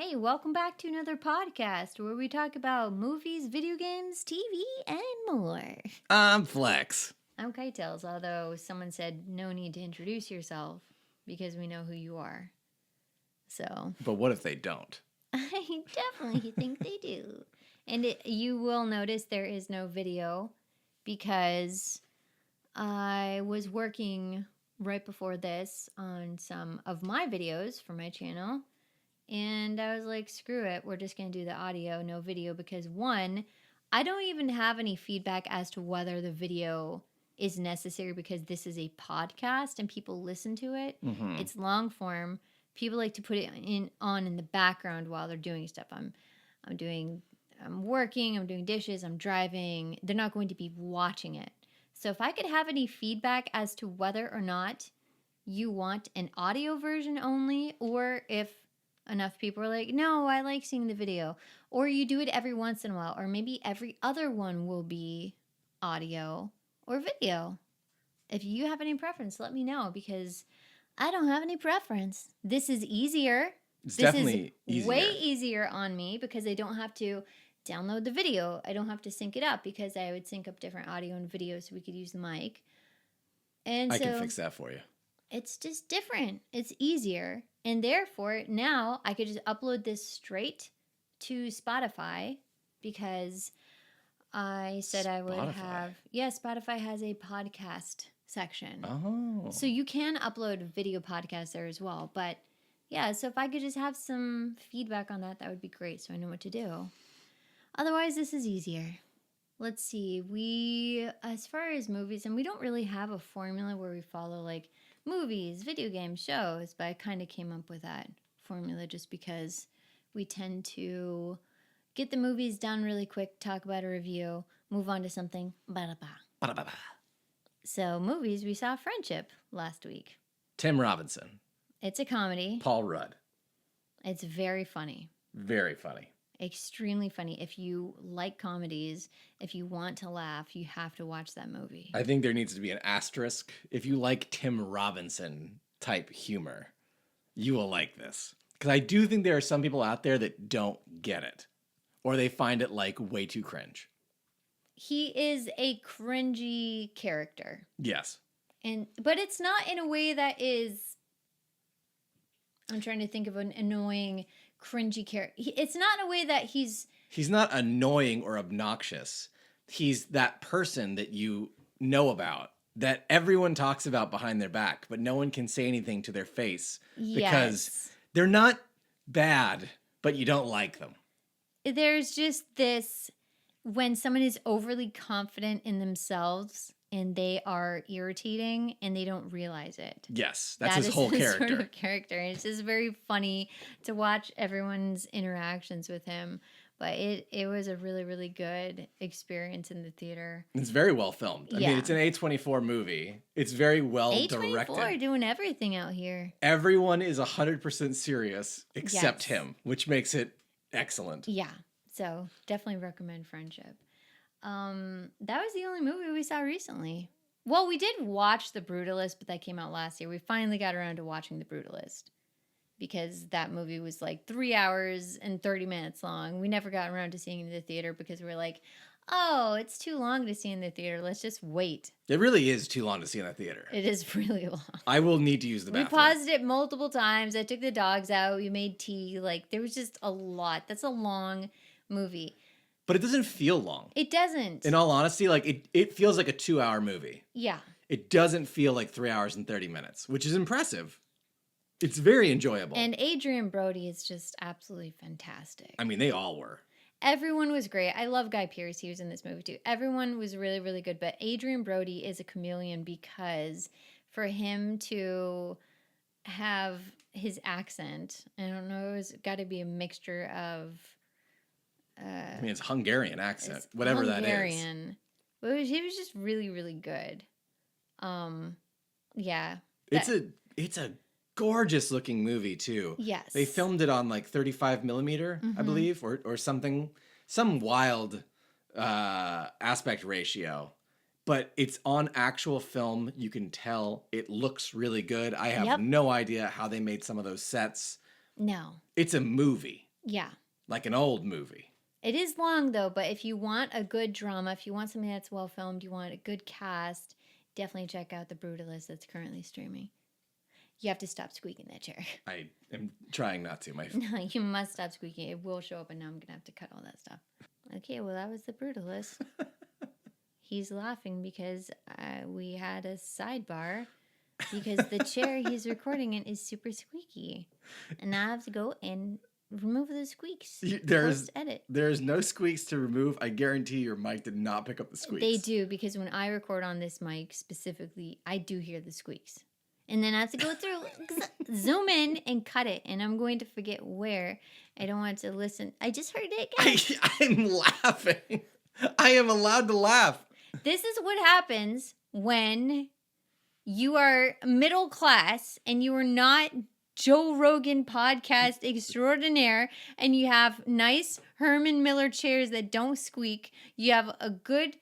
Hey, welcome back to another podcast where we talk about movies, video games, TV, and more. I'm Flex. I'm Kite-Tails, although someone said no need to introduce yourself because we know who you are. So, But what if they don't? I definitely think they do. And you will notice there is no video because I was working right before this on some of my videos for my channel. And I was like, screw it. We're just going to do the audio, no video. Because one, I don't even have any feedback as to whether the video is necessary because this is a podcast and people listen to it. Mm-hmm. It's long form. People like to put it on in the background while they're doing stuff. I'm working, I'm doing dishes, I'm driving. They're not going to be watching it. So if I could have any feedback as to whether or not you want an audio version only, or if enough people are like, no, I like seeing the video, or you do it every once in a while, or maybe every other one will be audio or video. If you have any preference, let me know because I don't have any preference. This is easier. It's This definitely is easier. way easier on me because I don't have to download the video. I don't have to sync it up because I would sync up different audio and video so we could use the mic. And I can fix that for you. It's just different. It's easier. And therefore, now I could just upload this straight to Spotify because I said I would have. Yeah, Spotify has a podcast section. Oh. So you can upload video podcasts there as well. But yeah, so if I could just have some feedback on that, that would be great so I know what to do. Otherwise, this is easier. Let's see. As far as movies, and we don't really have a formula where we follow like movies, video games, shows, but I kind of came up with that formula just because we tend to get the movies done really quick, talk about a review, move on to something. Ba-da-ba. So movies, we saw Friendship last week. Tim Robinson. It's a comedy. Paul Rudd. It's very funny. Very funny. Extremely funny. If you like comedies, if you want to laugh, you have to watch that movie. I think there needs to be an asterisk. If you like Tim Robinson type humor, you will like this. Because I do think there are some people out there that don't get it. Or they find it like way too cringe. He is a cringy character. Yes. But it's not in a way that is... I'm trying to think of an annoying, cringy character. It's not in a way that he's... He's not annoying or obnoxious. He's that person that you know about, that everyone talks about behind their back, but no one can say anything to their face because they're not bad, but you don't like them. There's just this, when someone is overly confident in themselves and they are irritating and they don't realize it. Yes, that's his whole character. Sort of character. And it's just very funny to watch everyone's interactions with him. But it was a really, really good experience in the theater. It's very well filmed. I mean, it's an A24 movie. It's very well directed. A24 are doing everything out here. Everyone is 100% serious except him, which makes it excellent. Yeah. So definitely recommend Friendship. That was the only movie we saw recently. Well, we did watch The Brutalist, but that came out last year. We finally got around to watching The Brutalist because that movie was like 3 hours and 30 minutes long. We never got around to seeing it in the theater because we were like, oh, it's too long to see in the theater. Let's just wait. It really is too long to see in that theater. It is really long. I will need to use the bathroom. We paused it multiple times. I took the dogs out. We made tea. Like, there was just a lot. That's a long movie. But it doesn't feel long. It doesn't. In all honesty, like it feels like a 2-hour movie. Yeah. It doesn't feel like 3 hours and 30 minutes, which is impressive. It's very enjoyable. And Adrian Brody is just absolutely fantastic. I mean, they all were. Everyone was great. I love Guy Pearce. He was in this movie too. Everyone was really, really good. But Adrian Brody is a chameleon because for him to have his accent, I don't know, it's got to be a mixture of... I mean, it's Hungarian accent, whatever that is. But he was just really, really good. Yeah. It's a gorgeous looking movie too. Yes. They filmed it on like 35 millimeter, I believe, or something, some wild aspect ratio. But it's on actual film. You can tell it looks really good. I have no idea how they made some of those sets. No. It's a movie. Yeah. Like an old movie. It is long, though, but if you want a good drama, if you want something that's well filmed, you want a good cast, definitely check out The Brutalist that's currently streaming. You have to stop squeaking that chair. I am trying not to. No, you must stop squeaking. It will show up, and now I'm going to have to cut all that stuff. Okay, well, that was The Brutalist. He's laughing because we had a sidebar because the chair he's recording in is super squeaky. And now I have to go and remove the squeaks. There's no squeaks to remove. I guarantee your mic did not pick up the squeaks. They do, because when I record on this mic specifically, I do hear the squeaks. And then I have to go through, zoom in and cut it. And I'm going to forget where. I don't want to listen. I just heard it again. I'm laughing. I am allowed to laugh. This is what happens when you are middle class and you are not Joe Rogan podcast extraordinaire, and you have nice Herman Miller chairs that don't squeak. You have a good,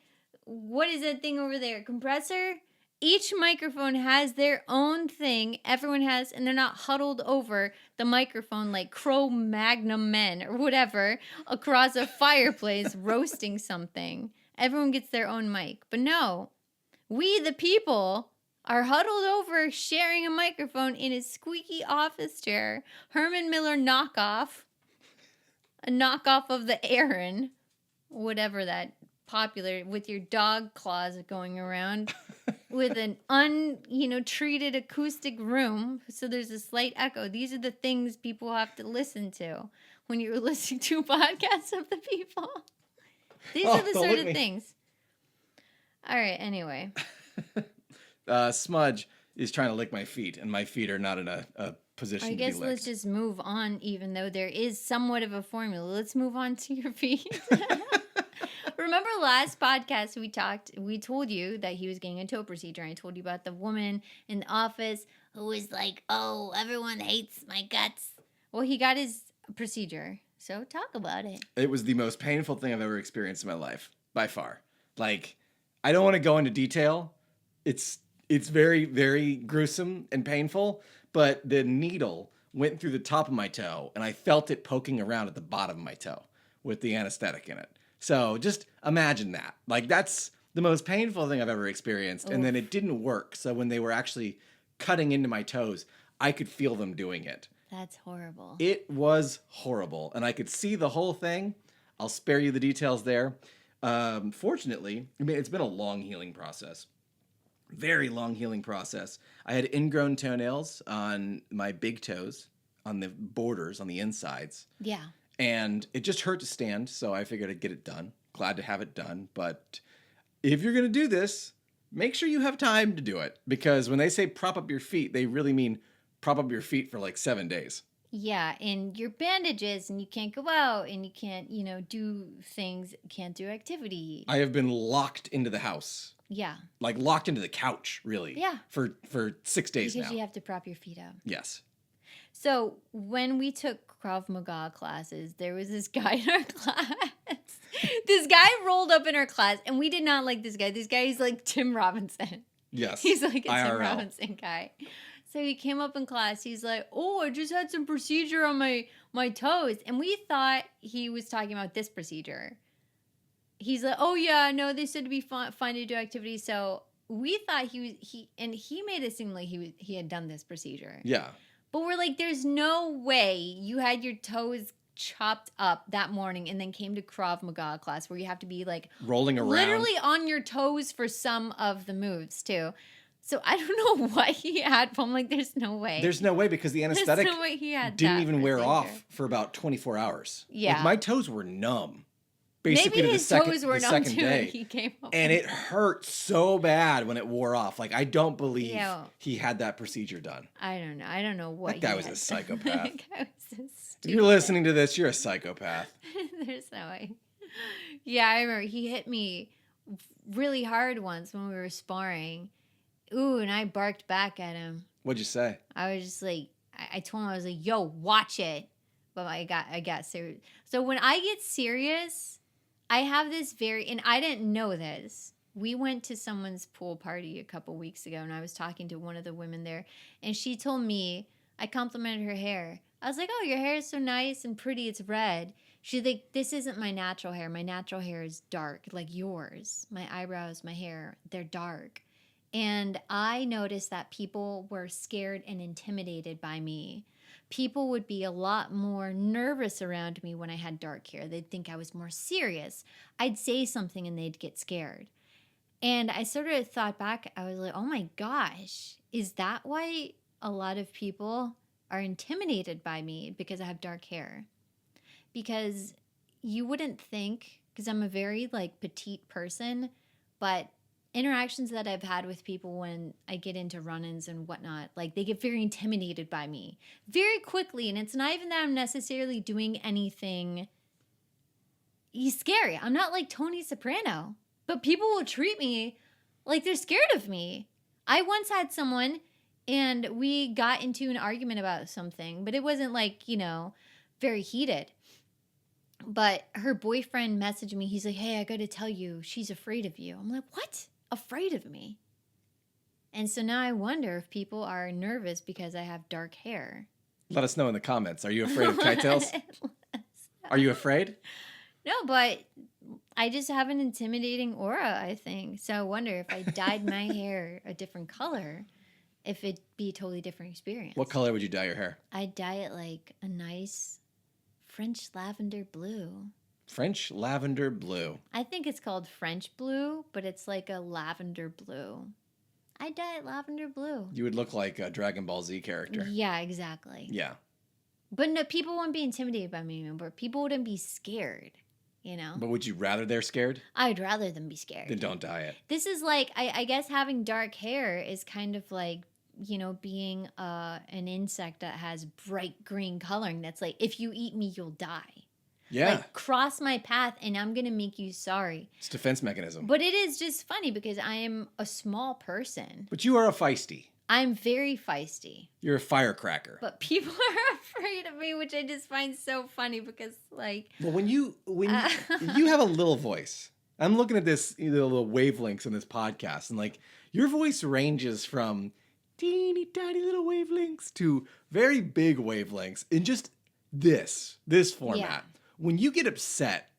what is that thing over there? Compressor? Each microphone has their own thing. Everyone has, and they're not huddled over the microphone like Cro-Magnon men or whatever across a fireplace roasting something. Everyone gets their own mic. But no, we the people are huddled over sharing a microphone in a squeaky office chair. Herman Miller knockoff. A knockoff of the Aaron. Whatever that popular, with your dog claws going around. With an treated acoustic room. So there's a slight echo. These are the things people have to listen to when you're listening to podcasts of the people. These are the sort of things. All right, anyway. Smudge is trying to lick my feet, and my feet are not in a position to be licked. I guess let's just move on, even though there is somewhat of a formula. Let's move on to your feet. Remember last podcast we told you that he was getting a toe procedure. I told you about the woman in the office who was like, oh, everyone hates my guts. Well, he got his procedure. So talk about it. It was the most painful thing I've ever experienced in my life, by far. Like, I don't want to go into detail. It's very, very gruesome and painful, but the needle went through the top of my toe, and I felt it poking around at the bottom of my toe with the anesthetic in it. So just imagine that. Like, that's the most painful thing I've ever experienced. Oof. And then it didn't work. So when they were actually cutting into my toes, I could feel them doing it. That's horrible. It was horrible. And I could see the whole thing. I'll spare you the details there. Fortunately, I mean, it's been a long healing process. Very long healing process. I had ingrown toenails on my big toes, on the borders, on the insides. Yeah. And it just hurt to stand, so I figured I'd get it done. Glad to have it done. But if you're going to do this, make sure you have time to do it. Because when they say prop up your feet, they really mean prop up your feet for like 7 days. Yeah, and your bandages, and you can't go out, and you can't, do things, can't do activity. I have been locked into the house. Yeah. Like locked into the couch, really. Yeah. For 6 days now. Because you have to prop your feet out. Yes. So when we took Krav Maga classes, there was this guy in our class. This guy rolled up in our class, and we did not like this guy. This guy is like Tim Robinson. Yes. He's like a IRL. Tim Robinson guy. So he came up in class. He's like, oh, I just had some procedure on my toes. And we thought he was talking about this procedure. He's like, oh, yeah, no, they said to be fun to do activities. So we thought he made it seem like he had done this procedure. Yeah. But we're like, there's no way you had your toes chopped up that morning and then came to Krav Maga class where you have to be like rolling around, literally on your toes for some of the moves too. So I don't know what he had. But I'm like, there's no way. There's no way because the anesthetic no way he had didn't even wear off for about 24 hours. Yeah. Like, my toes were numb. Basically, maybe his toes were numb too day. when he came up. And it hurt so bad when it wore off. Like, I don't believe he had that procedure done. I don't know. I don't know what that guy was a psychopath. That guy was if you're listening to this, you're a psychopath. There's no way. Yeah, I remember he hit me really hard once when we were sparring. Ooh, and I barked back at him. What'd you say? I was just like, I told him, I was like, yo, watch it. But I got serious. So when I get serious, I have this and I didn't know this. We went to someone's pool party a couple weeks ago, and I was talking to one of the women there, and she told me, I complimented her hair. I was like, oh, your hair is so nice and pretty. It's red. She's like, this isn't my natural hair. My natural hair is dark, like yours. My eyebrows, my hair, they're dark. And I noticed that people were scared and intimidated by me. People would be a lot more nervous around me when I had dark hair. They'd think I was more serious. I'd say something and they'd get scared. And I sort of thought back, I was like, oh my gosh, is that why a lot of people are intimidated by me because I have dark hair? Because you wouldn't think, because I'm a very like petite person, but interactions that I've had with people when I get into run-ins and whatnot, like they get very intimidated by me very quickly. And it's not even that I'm necessarily doing anything scary. I'm not like Tony Soprano, but people will treat me like they're scared of me. I once had someone and we got into an argument about something, but it wasn't like, very heated. But her boyfriend messaged me. He's like, hey, I got to tell you, she's afraid of you. I'm like, what? Afraid of me? And so now I wonder if people are nervous because I have dark hair. Let us know in the comments. Are you afraid of kite-tails? Are you afraid? No, but I just have an intimidating aura, I think. So I wonder if I dyed my hair a different color, if it'd be a totally different experience. What color would you dye your hair? I'd dye it like a nice French lavender blue. French lavender blue. I think it's called French blue, but it's like a lavender blue. I'd dye it lavender blue. You would look like a Dragon Ball Z character. Yeah, exactly. Yeah. But no, people wouldn't be intimidated by me, but people wouldn't be scared, But would you rather they're scared? I'd rather them be scared. Then don't dye it. This is like, I guess having dark hair is kind of like, being an insect that has bright green coloring. That's like, if you eat me, you'll die. Yeah. Like, cross my path and I'm going to make you sorry. It's a defense mechanism. But it is just funny because I am a small person. But you are a feisty. I'm very feisty. You're a firecracker. But people are afraid of me, which I just find so funny because, like... Well, when you have a little voice. I'm looking at this, the little wavelengths in this podcast, and, like, your voice ranges from teeny tiny little wavelengths to very big wavelengths in just this format. Yeah. When you get upset,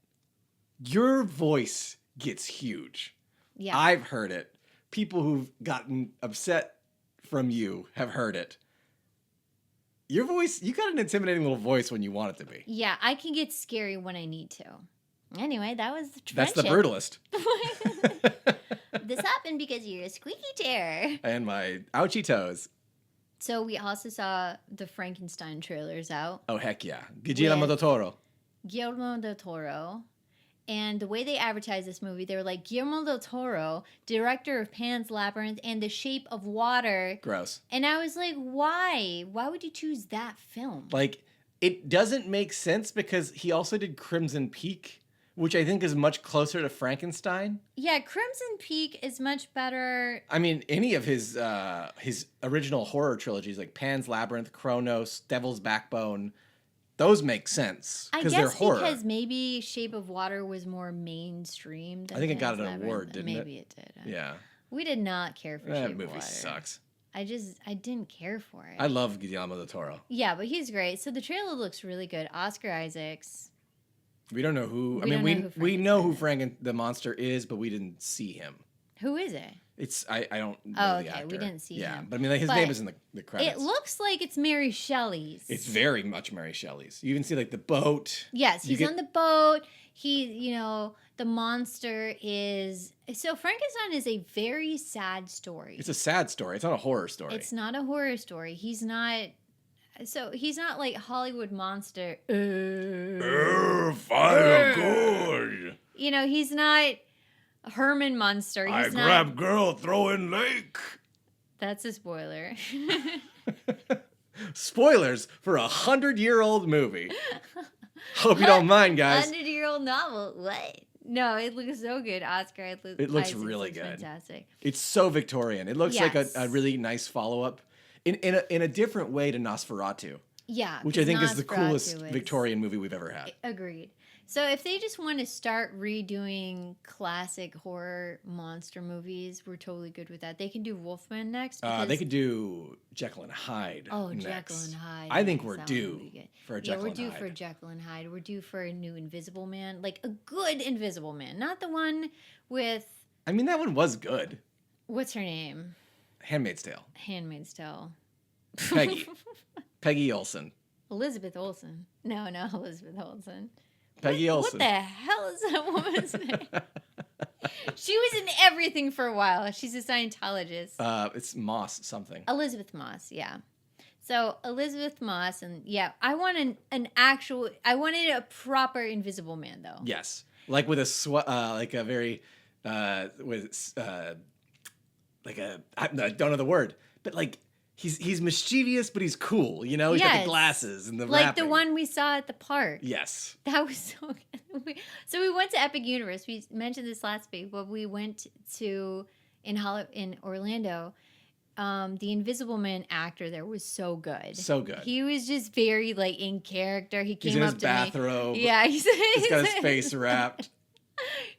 your voice gets huge. Yeah. I've heard it. People who've gotten upset from you have heard it. Your voice, you got an intimidating little voice when you want it to be. Yeah, I can get scary when I need to. Anyway, that was the That's the friendship. Brutalist. This happened because you're a squeaky chair. And my ouchie toes. So we also saw the Frankenstein trailers out. Oh, heck yeah. Guillermo del Toro. Guillermo del Toro. And the way they advertised this movie, they were like, Guillermo del Toro, director of Pan's Labyrinth and The Shape of Water. Gross. And I was like, why? Why would you choose that film? Like, it doesn't make sense because he also did Crimson Peak, which I think is much closer to Frankenstein. Yeah, Crimson Peak is much better. I mean, any of his original horror trilogies, like Pan's Labyrinth, Kronos, Devil's Backbone, those make sense because they're horror. Because maybe Shape of Water was more mainstream. I think it got Pan's an Labyrinth. award, didn't it? Maybe it did. Yeah. We did not care for Shape That of movie Water. sucks. I didn't care for it. I love Guillermo del Toro. Yeah, but he's great. So the trailer looks really good. Oscar Isaacs. We don't know who. We know who Frank the monster is, but we didn't see him. Who is it? It's I don't know Oh, the okay. actor. We didn't see him. Yeah, but I mean, like, his name is in the credits. It looks like it's Mary Shelley's. It's very much Mary Shelley's. You even see like the boat. Yes, he's on the boat. The monster is... So Frankenstein is a very sad story. It's a sad story. It's not a horror story. It's not a horror story. He's not... So he's not like Hollywood monster. Fire good. He's not Herman Munster. He's not... girl, throw in lake. That's a spoiler. Spoilers for 100-year-old movie. Hope you don't mind, guys. 100-year-old novel. What? No, it looks so good, Oscar. It looks really good. Fantastic. It's so Victorian. It looks like Yes. a really nice follow-up in a different way to Nosferatu. Yeah. Which I think is the Nosferatu coolest is- Victorian movie we've ever had. Agreed. So if they just want to start redoing classic horror monster movies, we're totally good with that. They can do Wolfman next. They could do Jekyll and Hyde. Oh, next. Jekyll and Hyde. I think yes, we're that one due would be good. for a Jekyll and Hyde. We're due for Jekyll and Hyde. We're due for a new Invisible Man, like a good Invisible Man, not the one with I mean, that one was good. what's her name? Handmaid's Tale. Handmaid's Tale. Peggy. Peggy Olsen. Elizabeth Olsen. No, Elizabeth Olsen. Peggy Olsen. What the hell is that woman's name? She was in everything for a while. She's a Scientologist. It's Moss something. Elizabeth Moss, yeah. So Elizabeth Moss, and yeah, I wanted a proper Invisible Man though. Yes, like with a like a very I don't know the word, but like he's mischievous, but he's cool. You know, he's got the glasses and the like rapping. the one we saw at the park. Yes, that was so good. So we went to Epic Universe. We mentioned this last week, but we went to in Orlando. The Invisible Man actor there was so good. So good. He was just very like in character. He came he's in up his to bathrobe. me. Yeah, he's got his face wrapped.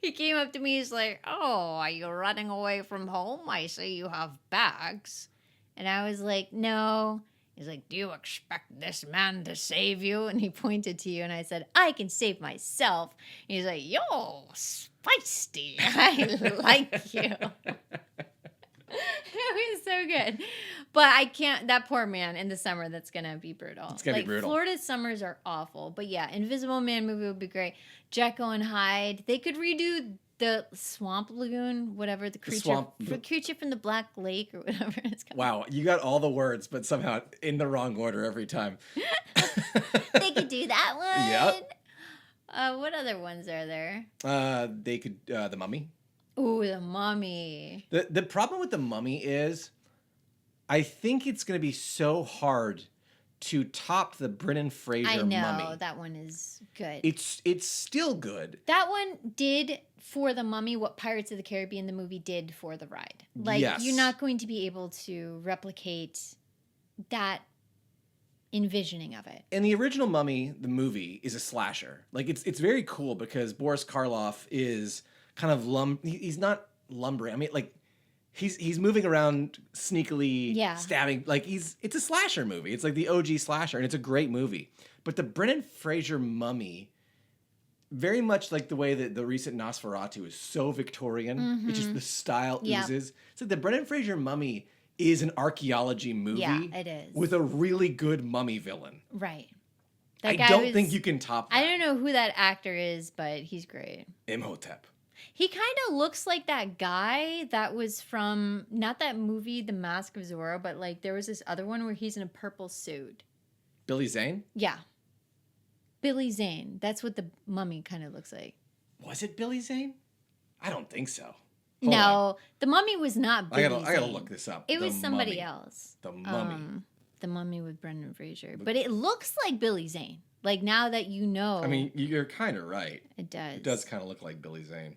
He came up to me. He's like, "Oh, are you running away from home? I see you have bags." And I was like, "No." He's like, "Do you expect this man to save you?" And he pointed to you, and I said, "I can save myself." And he's like, "Yo, spicy. I like you." It was so good. But I can't, that poor man in the summer, that's going to be brutal. It's going to be brutal. Florida summers are awful. But yeah, Invisible Man movie would be great. Jekyll and Hyde. They could redo the Swamp Lagoon, whatever, the creature from the Black Lake or whatever it's called. Wow, you got all the words, but somehow in the wrong order every time. They could do that one. Yep. What other ones are there? They could, The Mummy. Ooh, The Mummy. The problem with The Mummy is I think it's going to be so hard to top the Brendan Fraser Mummy. I know, that one is good. It's still good. That one did for The Mummy what Pirates of the Caribbean, the movie, did for the ride. Like, yes. You're not going to be able to replicate that envisioning of it. And the original Mummy, the movie, is a slasher. Like, it's very cool because Boris Karloff is kind of he's not lumbering. I mean, like, he's moving around sneakily, stabbing. Like, it's a slasher movie. It's like the OG slasher, and it's a great movie. But the Brendan Fraser Mummy, very much like the way that the recent Nosferatu is so Victorian. Mm-hmm. It's just the style oozes. So the Brendan Fraser Mummy is an archaeology movie. Yeah, it is. With a really good mummy villain. Right. I don't think you can top that. I don't know who that actor is, but he's great. Imhotep. He kind of looks like that guy that was from, not that movie, The Mask of Zorro, but like there was this other one where he's in a purple suit. Billy Zane? Yeah. Billy Zane. That's what the mummy kind of looks like. Was it Billy Zane? I don't think so. Hold on. The Mummy was not Billy Zane. I gotta look this up. It was somebody else. The Mummy. The Mummy with Brendan Fraser. But it looks like Billy Zane. Like, now that you know. I mean, you're kind of right. It does. It does kind of look like Billy Zane.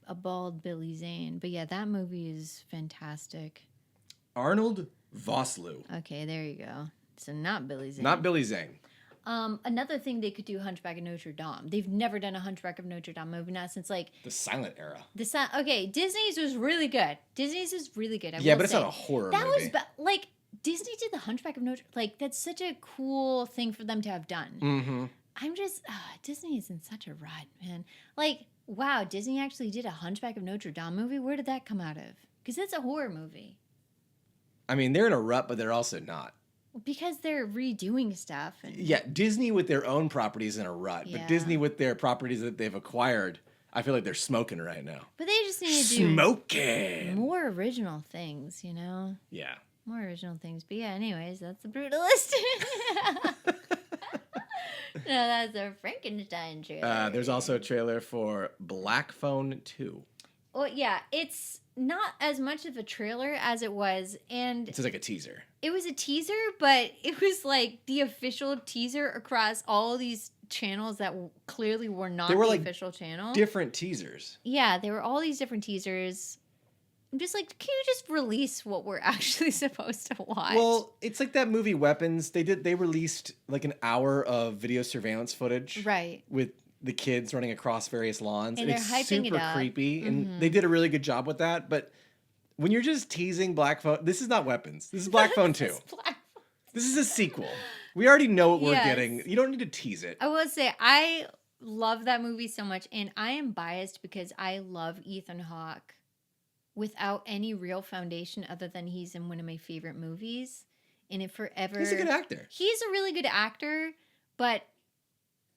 A bald Billy Zane. But yeah, that movie is fantastic. Arnold Vosloo. Okay, there you go. So not Billy Zane. Not Billy Zane. Another thing they could do, Hunchback of Notre Dame. They've never done a Hunchback of Notre Dame movie, not since like the silent era. Okay, Disney's was really good. Disney's is really good. But it's not a horror movie. That was like Disney did the Hunchback of Notre. Like, that's such a cool thing for them to have done. Mm-hmm. I'm just Disney is in such a rut, man. Like, wow, Disney actually did a Hunchback of Notre Dame movie. Where did that come out of? Because it's a horror movie. I mean, they're in a rut, but they're also not. Because they're redoing stuff. Yeah, Disney with their own properties in a rut, but Disney with their properties that they've acquired, I feel like they're smoking right now. But they just need to do more original things, you know? Yeah. More original things. But yeah, anyways, that's the Brutalist. No, that's a Frankenstein trailer. There's also a trailer for Black Phone 2. Well, yeah, it's not as much of a trailer as it was, and it's like a teaser. It was a teaser, but it was like the official teaser across all these channels that clearly were not the official channel. Different teasers. Yeah, there were all these different teasers. I'm just like, can you just release what we're actually supposed to watch? Well, it's like that movie Weapons. They released like an hour of video surveillance footage. Right. With the kids running across various lawns. And they're it's hyping it super up. creepy. And they did a really good job with that. But when you're just teasing Black Phone, this is not Weapons. This is Black Phone 2. This is a sequel. We already know what we're getting. You don't need to tease it. I will say, I love that movie so much. And I am biased because I love Ethan Hawke without any real foundation other than he's in one of my favorite movies. And it forever... He's a good actor. He's a really good actor, but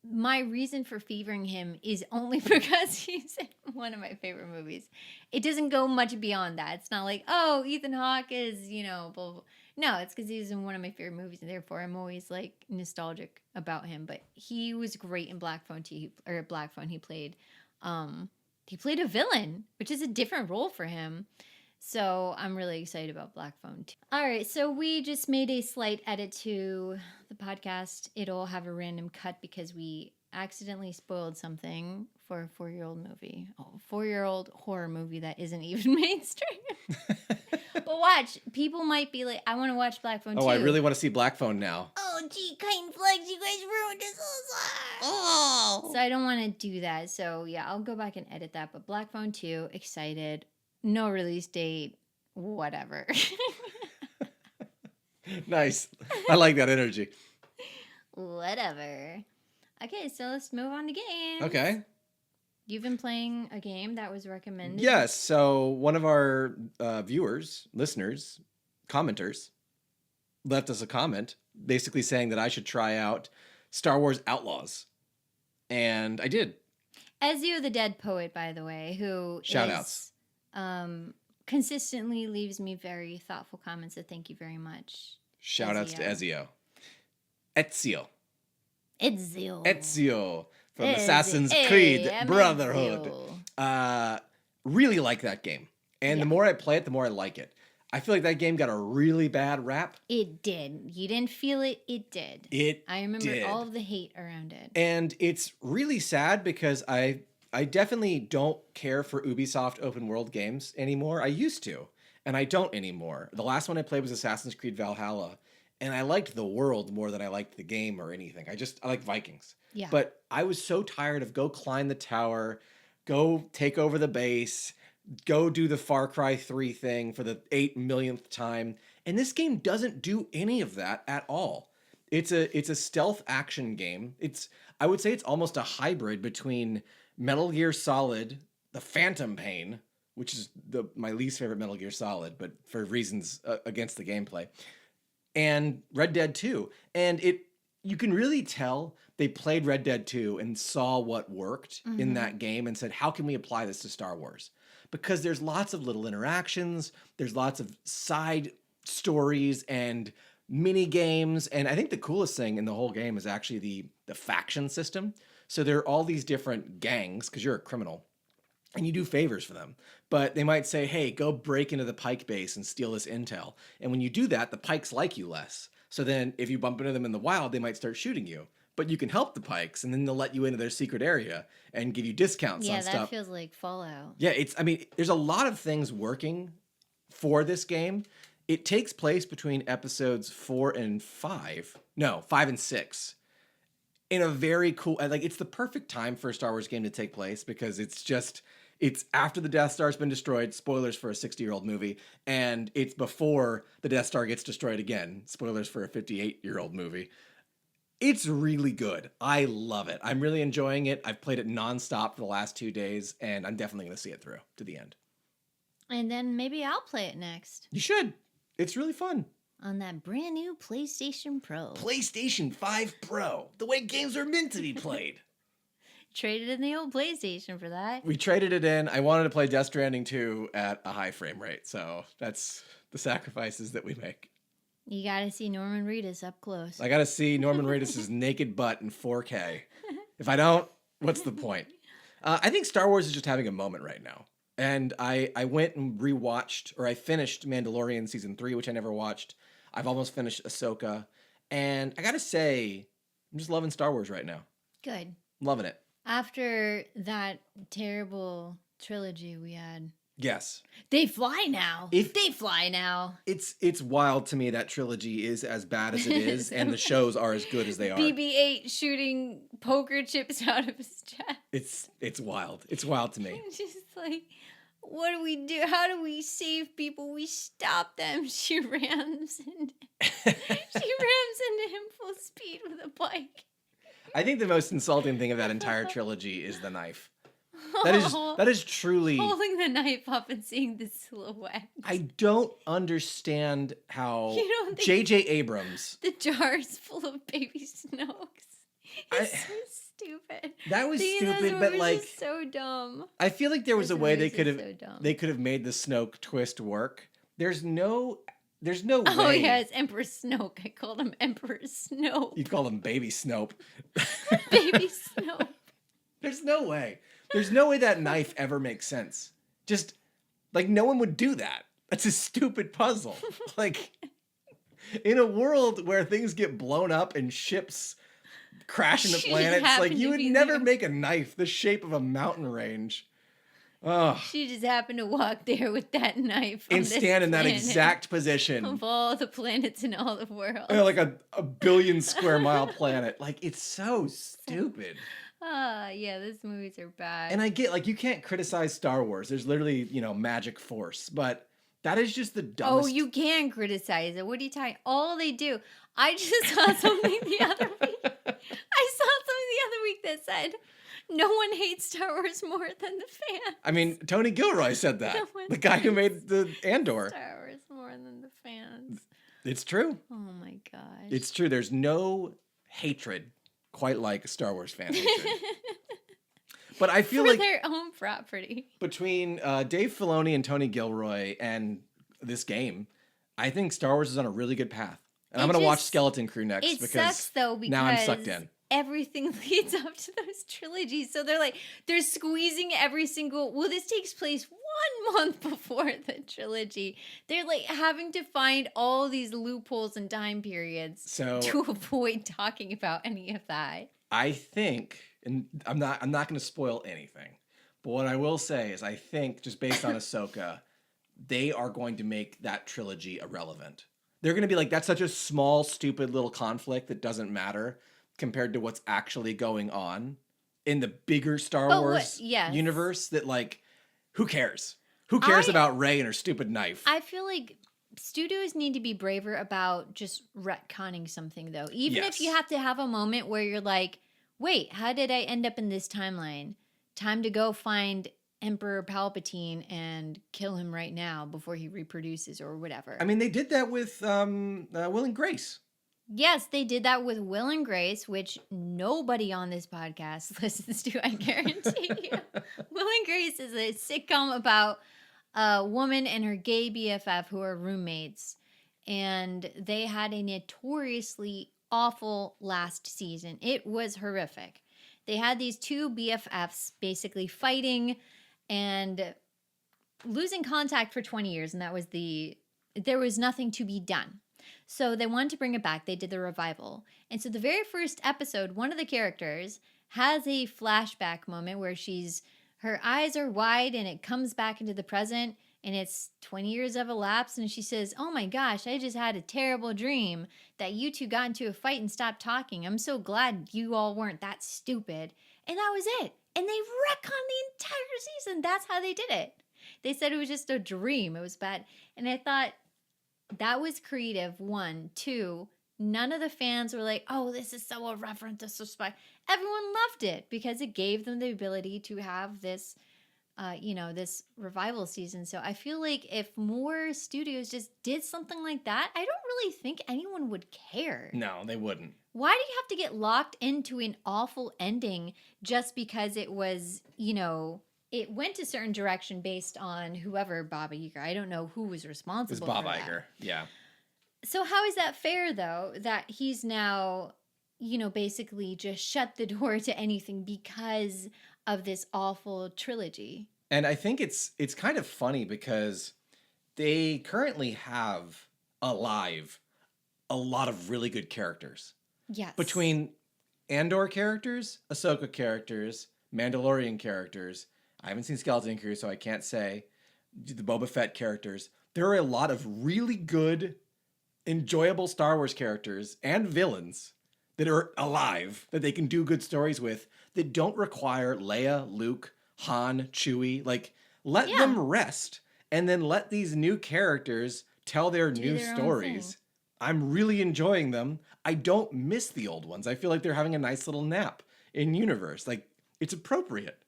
my reason for favoring him is only because he's in one of my favorite movies. It doesn't go much beyond that. It's not like, oh, Ethan Hawke is, you know, blah, blah, blah. No, it's because he's in one of my favorite movies, and therefore I'm always like nostalgic about him. But he was great in Black Phone 2, or Black Phone. He played a villain, which is a different role for him. So I'm really excited about Black Phone 2. All right, so we just made a slight edit to the podcast. It'll have a random cut because we accidentally spoiled something for a 4-year-old movie. Oh, a 4-year-old horror movie that isn't even mainstream. But watch, people might be like, I want to watch Black Phone 2. Oh, I really want to see Black Phone now. Oh, gee, Kind Flex, you guys ruined this whole song. So I don't want to do that. So yeah, I'll go back and edit that. But Black Phone 2, excited. No release date, whatever. Nice. I like that energy. Whatever. Okay, so let's move on to games. Okay. You've been playing a game that was recommended. Yes. So one of our viewers, listeners, commenters left us a comment basically saying that I should try out Star Wars Outlaws. And I did. Ezio the Dead Poet, by the way, who Shout-outs. Consistently leaves me very thoughtful comments, so thank you very much. Shout-outs to Ezio. Ezio. From Assassin's Creed Brotherhood. Really like that game. And the more I play it, the more I like it. I feel like that game got a really bad rap. It did. You didn't feel it. It did. I remember all of the hate around it. And it's really sad because I definitely don't care for Ubisoft open world games anymore. I used to, and I don't anymore. The last one I played was Assassin's Creed Valhalla, and I liked the world more than I liked the game or anything. I like Vikings. Yeah. But I was so tired of go climb the tower, go take over the base, go do the Far Cry 3 thing for the 8 millionth time. And this game doesn't do any of that at all. It's a stealth action game. I would say it's almost a hybrid between Metal Gear Solid, the Phantom Pain, which is my least favorite Metal Gear Solid, but for reasons against the gameplay, and Red Dead 2. And you can really tell they played Red Dead 2 and saw what worked in that game and said, how can we apply this to Star Wars? Because there's lots of little interactions, there's lots of side stories and mini games, and I think the coolest thing in the whole game is actually the faction system. So there are all these different gangs, because you're a criminal, and you do favors for them. But they might say, hey, go break into the Pike base and steal this intel. And when you do that, the Pikes like you less. So then if you bump into them in the wild, they might start shooting you. But you can help the Pikes, and then they'll let you into their secret area and give you discounts on stuff. Yeah, that feels like Fallout. Yeah, there's a lot of things working for this game. It takes place between episodes 4 and 5. No, 5 and 6. In a very cool, it's the perfect time for a Star Wars game to take place because it's after the Death Star's been destroyed, spoilers for a 60-year-old movie, and it's before the Death Star gets destroyed again, spoilers for a 58-year-old movie. It's really good. I love it. I'm really enjoying it. I've played it nonstop for the last 2 days, and I'm definitely going to see it through to the end. And then maybe I'll play it next. You should. It's really fun. On that brand new PlayStation Pro. PlayStation 5 Pro. The way games are meant to be played. Traded in the old PlayStation for that. We traded it in. I wanted to play Death Stranding 2 at a high frame rate, so that's the sacrifices that we make. You gotta see Norman Reedus up close. I gotta see Norman Reedus' naked butt in 4K. If I don't, what's the point? I think Star Wars is just having a moment right now. And I went and rewatched, or I finished Mandalorian Season 3, which I never watched. I've almost finished Ahsoka. And I gotta say, I'm just loving Star Wars right now. Good. Loving it. After that terrible trilogy we had. Yes. They fly now. They fly now. It's wild to me that trilogy is as bad as it is, and the shows are as good as they are. BB-8 shooting poker chips out of his chest. It's wild. It's wild to me. It's just like, what do we do? How do we save people? We stop them. She rams into him full speed with a bike. I think the most insulting thing of that entire trilogy is the knife. That is truly holding the knife up and seeing the silhouette. I don't understand how J.J. Abrams. The jars full of baby Snokes. It's so stupid. That was stupid, but like so dumb. I feel like there was a way they could have made the Snoke twist work. There's no way. Oh yeah, it's Emperor Snoke. I called him Emperor Snoke. You called him Baby Snope. Baby Snoke. There's no way. There's no way that knife ever makes sense. Just, like, no one would do that. That's a stupid puzzle. Like, in a world where things get blown up and ships crash into planets, like, you would never make a knife the shape of a mountain range. Oh. She just happened to walk there with that knife. And stand in that exact position. Of all the planets in all the world. Like a billion square mile planet. Like, it's so stupid. Yeah, these movies are bad. And I get, like, you can't criticize Star Wars. There's literally, magic force. But that is just the dumbest. Oh, you can criticize it. What are you talking? All they do. I just saw something the other week. That said, no one hates Star Wars more than the fans. I mean, Tony Gilroy said that. The guy who made the Andor. Star Wars more than the fans. It's true. Oh my gosh. It's true. There's no hatred quite like Star Wars fan hatred. But I feel like their own property. Between Dave Filoni and Tony Gilroy and this game, I think Star Wars is on a really good path. And I'm going to watch Skeleton Crew next because sucks, though, because now I'm sucked in. Everything leads up to those trilogies. So they're squeezing every single, this takes place 1 month before the trilogy. They're like having to find all these loopholes and time periods to avoid talking about any of that. I think, and I'm not going to spoil anything, but what I will say is I think just based on Ahsoka, they are going to make that trilogy irrelevant. They're going to be like, that's such a small, stupid little conflict that doesn't matter compared to what's actually going on in the bigger Star Wars universe that, like, who cares? Who cares about Rey and her stupid knife? I feel like studios need to be braver about just retconning something, though. Even if you have to have a moment where you're like, wait, how did I end up in this timeline? Time to go find Emperor Palpatine and kill him right now before he reproduces or whatever. I mean, they did that with Will and Grace. Yes, they did that with Will and Grace, which nobody on this podcast listens to, I guarantee you. Will and Grace is a sitcom about a woman and her gay BFF who are roommates. And they had a notoriously awful last season. It was horrific. They had these two BFFs basically fighting and losing contact for 20 years. And there was nothing to be done. So they wanted to bring it back. They did the revival. And so the very first episode, one of the characters has a flashback moment where her eyes are wide and it comes back into the present and it's 20 years have elapsed and she says, oh my gosh, I just had a terrible dream that you two got into a fight and stopped talking. I'm so glad you all weren't that stupid. And that was it. And they retconned the entire season. That's how they did it. They said it was just a dream. It was bad. And I thought, that was creative, 1. 2, none of the fans were like, oh, this is so irreverent, this is spy. Everyone loved it because it gave them the ability to have this, this revival season. So I feel like if more studios just did something like that, I don't really think anyone would care. No, they wouldn't. Why do you have to get locked into an awful ending just because it was, it went a certain direction based on whoever, Bob Iger. I don't know who was responsible for that. It was Bob Iger, yeah. So how is that fair, though, that he's now, basically just shut the door to anything because of this awful trilogy? And I think it's kind of funny because they currently have alive a lot of really good characters. Yes. Between Andor characters, Ahsoka characters, Mandalorian characters. I haven't seen Skeleton Crew, so I can't say. the Boba Fett characters. There are a lot of really good, enjoyable Star Wars characters and villains that are alive that they can do good stories with that don't require Leia, Luke, Han, Chewie. Like, let them rest and then let these new characters tell their new stories. I'm really enjoying them. I don't miss the old ones. I feel like they're having a nice little nap in universe. Like, it's appropriate.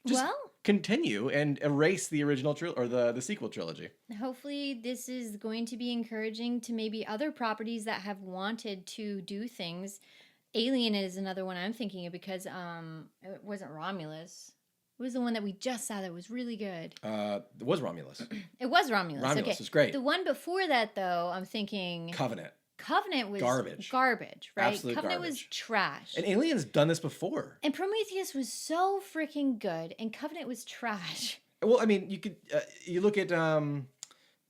Just continue and erase the original or the sequel trilogy. Hopefully this is going to be encouraging to maybe other properties that have wanted to do things. Alien is another one I'm thinking of because it wasn't Romulus. It was the one that we just saw that was really good. It was Romulus. It was Romulus. Romulus was great. The one before that, though, I'm thinking... Covenant was garbage, right? Absolute Covenant garbage. Was trash. And Alien's done this before. And Prometheus was so freaking good, and Covenant was trash. Well, I mean, you could you look at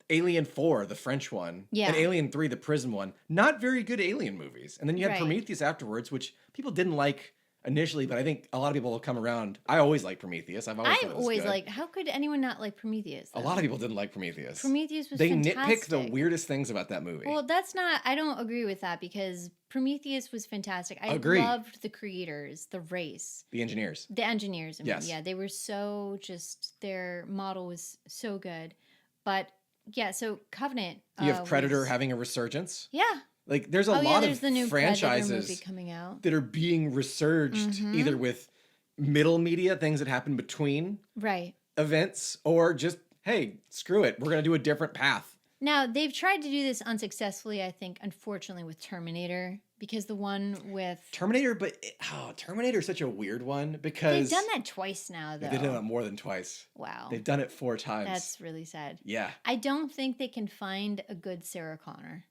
Alien 4, the French one, and Alien 3, the prison one. Not very good Alien movies. And then you had Prometheus afterwards, which people didn't like initially, but I think a lot of people will come around. I always liked Prometheus. I've always liked. How could anyone not like Prometheus? Though? A lot of people didn't like Prometheus. Prometheus was fantastic. They nitpick the weirdest things about that movie. Well, I don't agree with that because Prometheus was fantastic. I loved the creators, the race. The engineers. Yes. Yeah, they were so their model was so good. But yeah, so Covenant. You have Predator having a resurgence. Yeah. Like, there's a lot of the new franchises movie coming out that are being resurged either with middle media, things that happen between events, or just, hey, screw it, we're going to do a different path. Now, they've tried to do this unsuccessfully, I think, unfortunately, with Terminator, because the one with... Terminator, but Terminator is such a weird one because... They've done that twice now, though. They've done it more than twice. Wow. They've done it 4 times. That's really sad. Yeah. I don't think they can find a good Sarah Connor.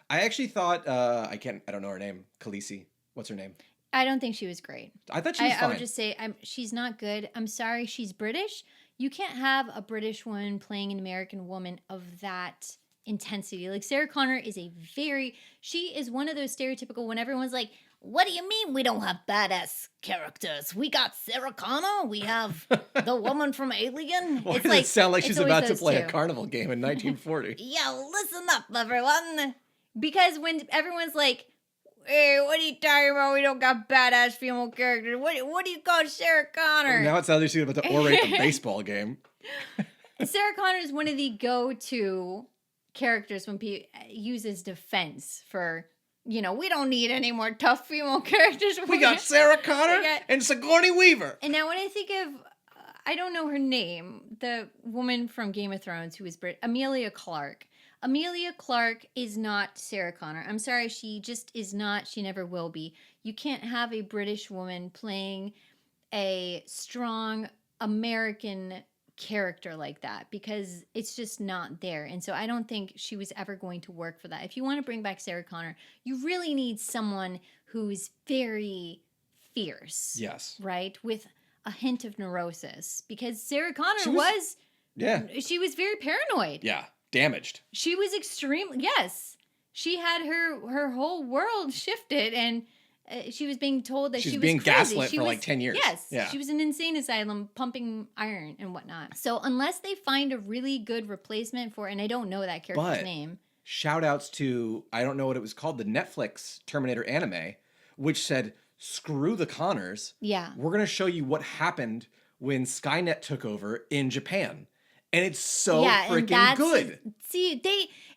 I actually thought, I don't know her name, Khaleesi. What's her name? I don't think she was great. I thought she was fine. I would just say she's not good. I'm sorry, she's British. You can't have a British woman playing an American woman of that intensity. Like, Sarah Connor is she is one of those stereotypical when everyone's like, what do you mean we don't have badass characters? We got Sarah Connor. We have the woman from Alien. Why does it sound like she's about to play a carnival game in 1940? Yo, listen up, everyone. Because when everyone's like, hey, what are you talking about? We don't got badass female characters. What do you call Sarah Connor? Now it sounds like she's about to orate a baseball game. Sarah Connor is one of the go-to characters when people use as defense for, we don't need any more tough female characters. We got Sarah Connor and Sigourney Weaver. And now when I think of, I don't know her name, the woman from Game of Thrones who is Amelia Clarke. Amelia Clarke is not Sarah Connor. I'm sorry, she just is not. She never will be. You can't have a British woman playing a strong American character like that because it's just not there. And so I don't think she was ever going to work for that. If you want to bring back Sarah Connor, you really need someone who's very fierce. Yes. Right? With a hint of neurosis. Because Sarah Connor was she was very paranoid. Yeah. Damaged. She was yes. She had her whole world shifted, and she was being told that she was being crazy. Gaslit for like 10 years. Yes. Yeah. She was in an insane asylum pumping iron and whatnot. So unless they find a really good replacement for, and I don't know that character's name. Shout outs to, I don't know what it was called, the Netflix Terminator anime, which said, screw the Connors. Yeah. We're going to show you what happened when Skynet took over in Japan. And it's so freaking good. See,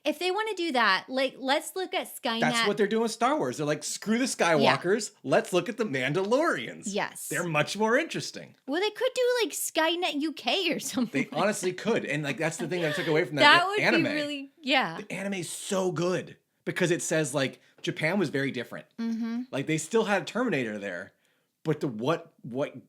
if they want to do that, like, let's look at Skynet. That's what they're doing with Star Wars. They're like, screw the Skywalkers. Yeah. Let's look at the Mandalorians. Yes. They're much more interesting. Well, they could do like Skynet UK or something. They honestly could. And like, that's the thing that I took away from that would anime. Be really, yeah. The anime is so good because it says like Japan was very different. Mm-hmm. Like they still had Terminator there. But what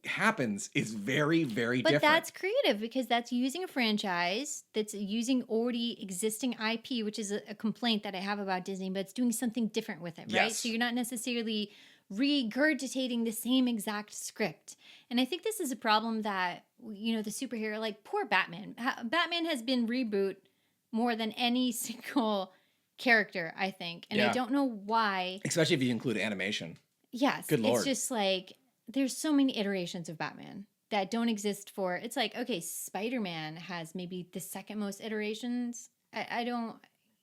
happens is very, very different. But that's creative because that's using a franchise that's using already existing IP, which is a complaint that I have about Disney, but it's doing something different with it, right? Yes. So you're not necessarily regurgitating the same exact script. And I think this is a problem that, the superhero, like poor Batman. Batman has been reboot more than any single character, I think. And I don't know why. Especially if you include animation. Yes. Good Lord. It's just like... There's so many iterations of Batman. that don't exist for, it's like, okay, Spider-Man has maybe the second most iterations. I don't,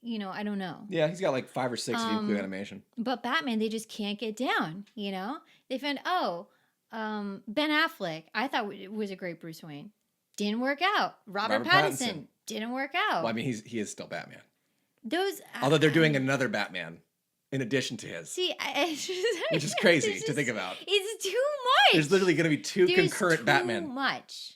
I don't know. Yeah, he's got like 5 or 6 if you include animation. But Batman, they just can't get down, They found, Ben Affleck, I thought was a great Bruce Wayne. Didn't work out. Robert Pattinson didn't work out. Well, I mean, he is still Batman. Those, although they're doing another Batman in addition to his. See, which is crazy to think about. It's too much. There's literally going to be 2 concurrent Batman. Too much.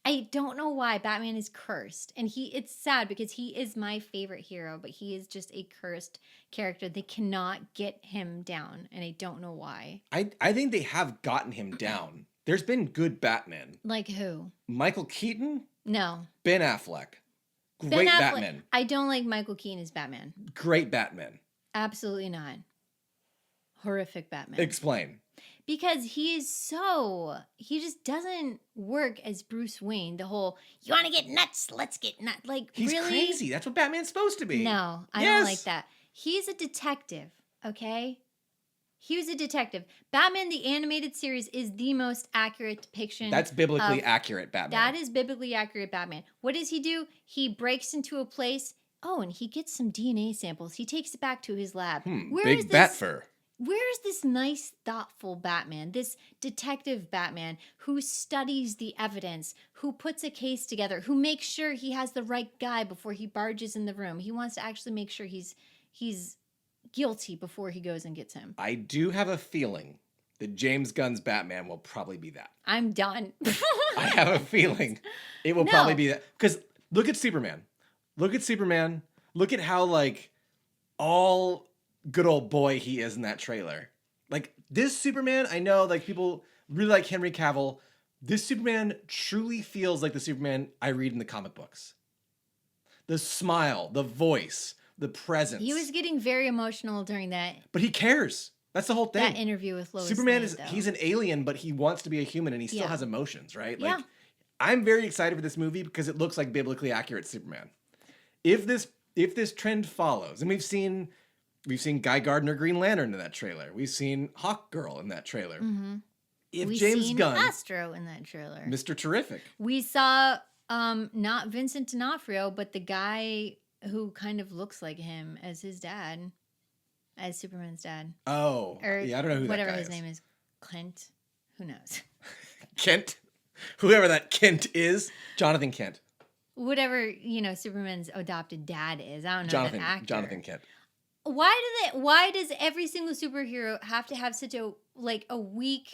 I don't know why Batman is cursed. And it's sad because he is my favorite hero, but he is just a cursed character. They cannot get him down, and I don't know why. I think they have gotten him down. There's been good Batman. Like who? Michael Keaton? No. Ben Affleck. Great Batman. I don't like Michael Keaton as Batman. Great Batman. Absolutely not. Horrific Batman. Explain. Because he just doesn't work as Bruce Wayne. The whole, you want to get nuts? Let's get nuts. Like, he's really? crazy. That's what Batman's supposed to be. No, I don't like that. He's a detective, okay? He was a detective. Batman, the animated series, is the most accurate depiction. That's biblically accurate Batman. That is biblically accurate Batman. What does he do? He breaks into a place. Oh, and he gets some DNA samples. He takes it back to his lab. Big bat fur. Where's this nice, thoughtful Batman, this detective Batman who studies the evidence, who puts a case together, who makes sure he has the right guy before he barges in the room? He wants to actually make sure he's guilty before he goes and gets him. I do have a feeling that James Gunn's Batman will probably be that. I'm done. I have a feeling it will probably be that. Because look at Superman. Look at Superman. Look at how, like, all good old boy he is in that trailer. Like, this Superman, I know, like, people really like Henry Cavill. This Superman truly feels like the Superman I read in the comic books. The smile, the voice, the presence. He was getting very emotional during that. But he cares. That's the whole thing. That interview with Lois Superman Lane, he's an alien, but he wants to be a human and he still has emotions, right? Like, I'm very excited for this movie because it looks like biblically accurate Superman. If this trend follows, and we've seen Guy Gardner Green Lantern in that trailer. We've seen Hawkgirl in that trailer. Mm-hmm. If We've James seen Gunn, Astro in that trailer. Mr. Terrific. We saw not Vincent D'Onofrio, but the guy who kind of looks like him as his dad, as Superman's dad. Oh, yeah, I don't know who that guy is. Whatever his name is. Clint. Who knows? Kent? Whoever that Kent is. Jonathan Kent. Whatever, Superman's adopted dad is. I don't know that actor. Jonathan Kent. Why does every single superhero have to have such a weak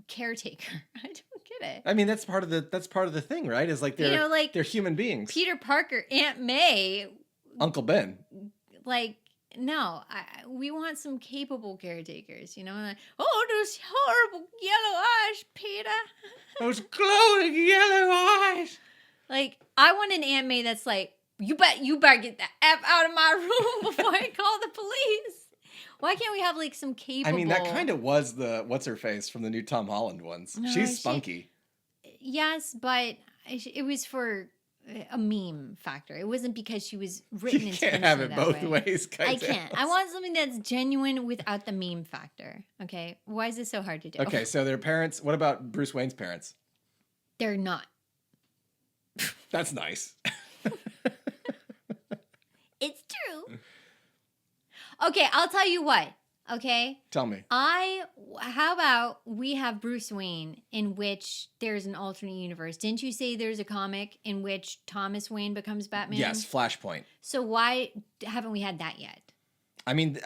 caretaker? I don't get it. I mean, that's part of the thing, right? Is like they're human beings. Peter Parker, Aunt May, Uncle Ben. Like, no, we want some capable caretakers, Like, oh, those horrible yellow eyes, Peter. Those glowing yellow eyes. Like, I want an Aunt May that's like, you better get the F out of my room before I call the police. Why can't we have like some capable? I mean, that kind of was the what's her face from the new Tom Holland ones. No, she's spunky. Yes, but it was for a meme factor. It wasn't because she was written you intentionally. You can't have it that both way. ways. I can't. I want something that's genuine without the meme factor. Okay, why is this so hard to do? Okay, so their parents. What about Bruce Wayne's parents? They're not. That's nice. It's true. Okay, I'll tell you what. Okay? Tell me. How about we have Bruce Wayne in which there's an alternate universe? Didn't you say there's a comic in which Thomas Wayne becomes Batman? Yes, Flashpoint. So why haven't we had that yet? I mean,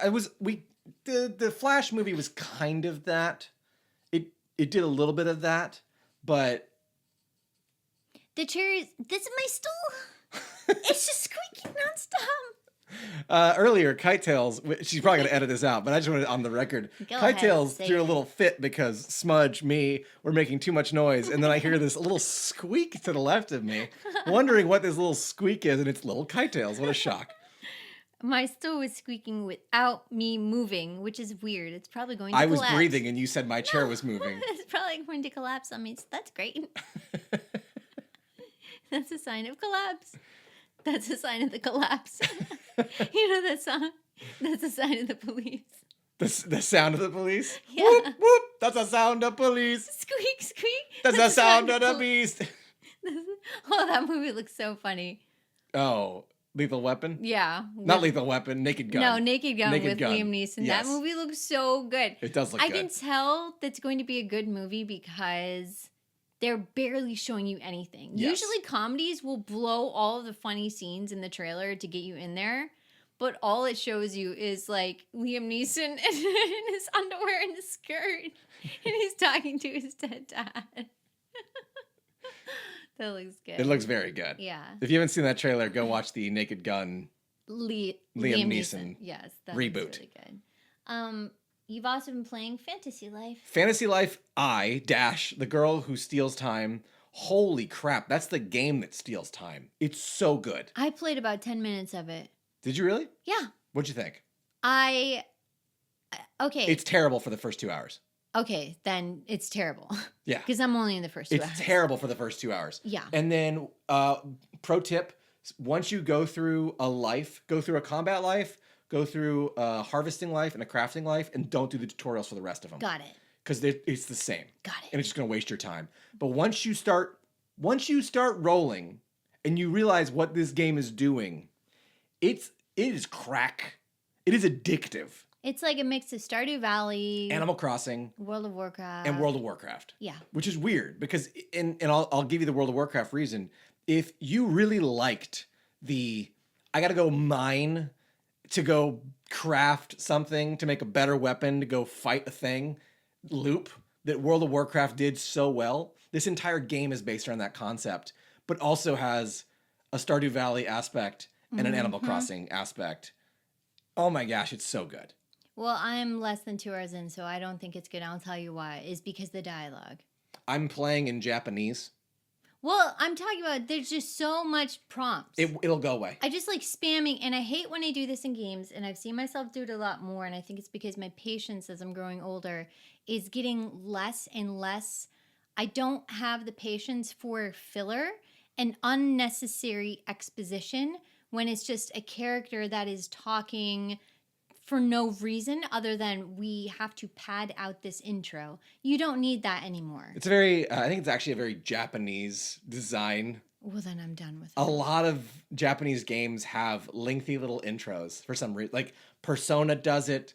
the Flash movie was kind of that. It did a little bit of that, but the cherry, this is my stool. It's just squeaking nonstop. Earlier, Kite Tails, she's probably going to edit this out, but I just wanted it on the record. Kite Tails threw a little fit because Smudge, me, were making too much noise. And then I hear this little squeak to the left of me, wondering what this little squeak is. And it's little Kite Tails. What a shock. My stool was squeaking without me moving, which is weird. It's probably going to collapse. I was breathing and you said my chair was moving. It's probably going to collapse on me. So that's great. That's a sign of collapse. That's a sign of the collapse. You know that song? That's a sign of the police. The sound of the police? Yeah. Whoop, whoop. That's a sound of police. Squeak, squeak. That's the sound of the beast. Oh, that movie looks so funny. Oh, Lethal Weapon? Yeah. Not Lethal Weapon, Naked Gun. No, Naked Gun Naked with Gun. Liam Neeson. Yes. That movie looks so good. It does look I good. can tell that's going to be a good movie because they're barely showing you anything. Yes. Usually comedies will blow all of the funny scenes in the trailer to get you in there. But all it shows you is like Liam Neeson in his underwear and his skirt. And he's talking to his dead dad. That looks good. It looks very good. Yeah. If you haven't seen that trailer, go watch the Naked Gun Liam Neeson Yes, that reboot. looks really good. You've also been playing Fantasy Life. Fantasy Life I Dash, the girl who steals time. Holy crap, that's the game that steals time. It's so good. I played about 10 minutes of it. Did you really? Yeah. What'd you think? Okay. It's terrible for the first 2 hours. Okay, then it's terrible. Yeah. Because I'm only in the first 2 hours. It's terrible for the first 2 hours. Yeah. And then, pro tip, once you go through a combat life, go through a harvesting life and a crafting life, and don't do the tutorials for the rest of them. Got it. Because it's the same. Got it. And it's just going to waste your time. But once you start rolling and you realize what this game is doing, it is crack. It is addictive. It's like a mix of Stardew Valley, Animal Crossing, World of Warcraft. and World of Warcraft. Yeah. Which is weird because, and I'll give you the World of Warcraft reason. If you really liked I got to go mine to go craft something to make a better weapon to go fight a thing loop that World of Warcraft did so well, this entire game is based around that concept, but also has a Stardew Valley aspect and an Animal Crossing aspect. Oh my gosh, it's so good. Well, I'm less than 2 hours in, so I don't think it's good. I'll tell you why. It's because the dialogue. I'm playing in Japanese. Well, I'm talking about there's just so much prompts. It'll go away. I just like spamming, and I hate when I do this in games, and I've seen myself do it a lot more, and I think it's because my patience as I'm growing older is getting less and less. I don't have the patience for filler and unnecessary exposition when it's just a character that is talking for no reason other than we have to pad out this intro. You don't need that anymore. It's I think it's actually a very Japanese design. Well, then I'm done with it. A lot of Japanese games have lengthy little intros for some reason. Like Persona does it.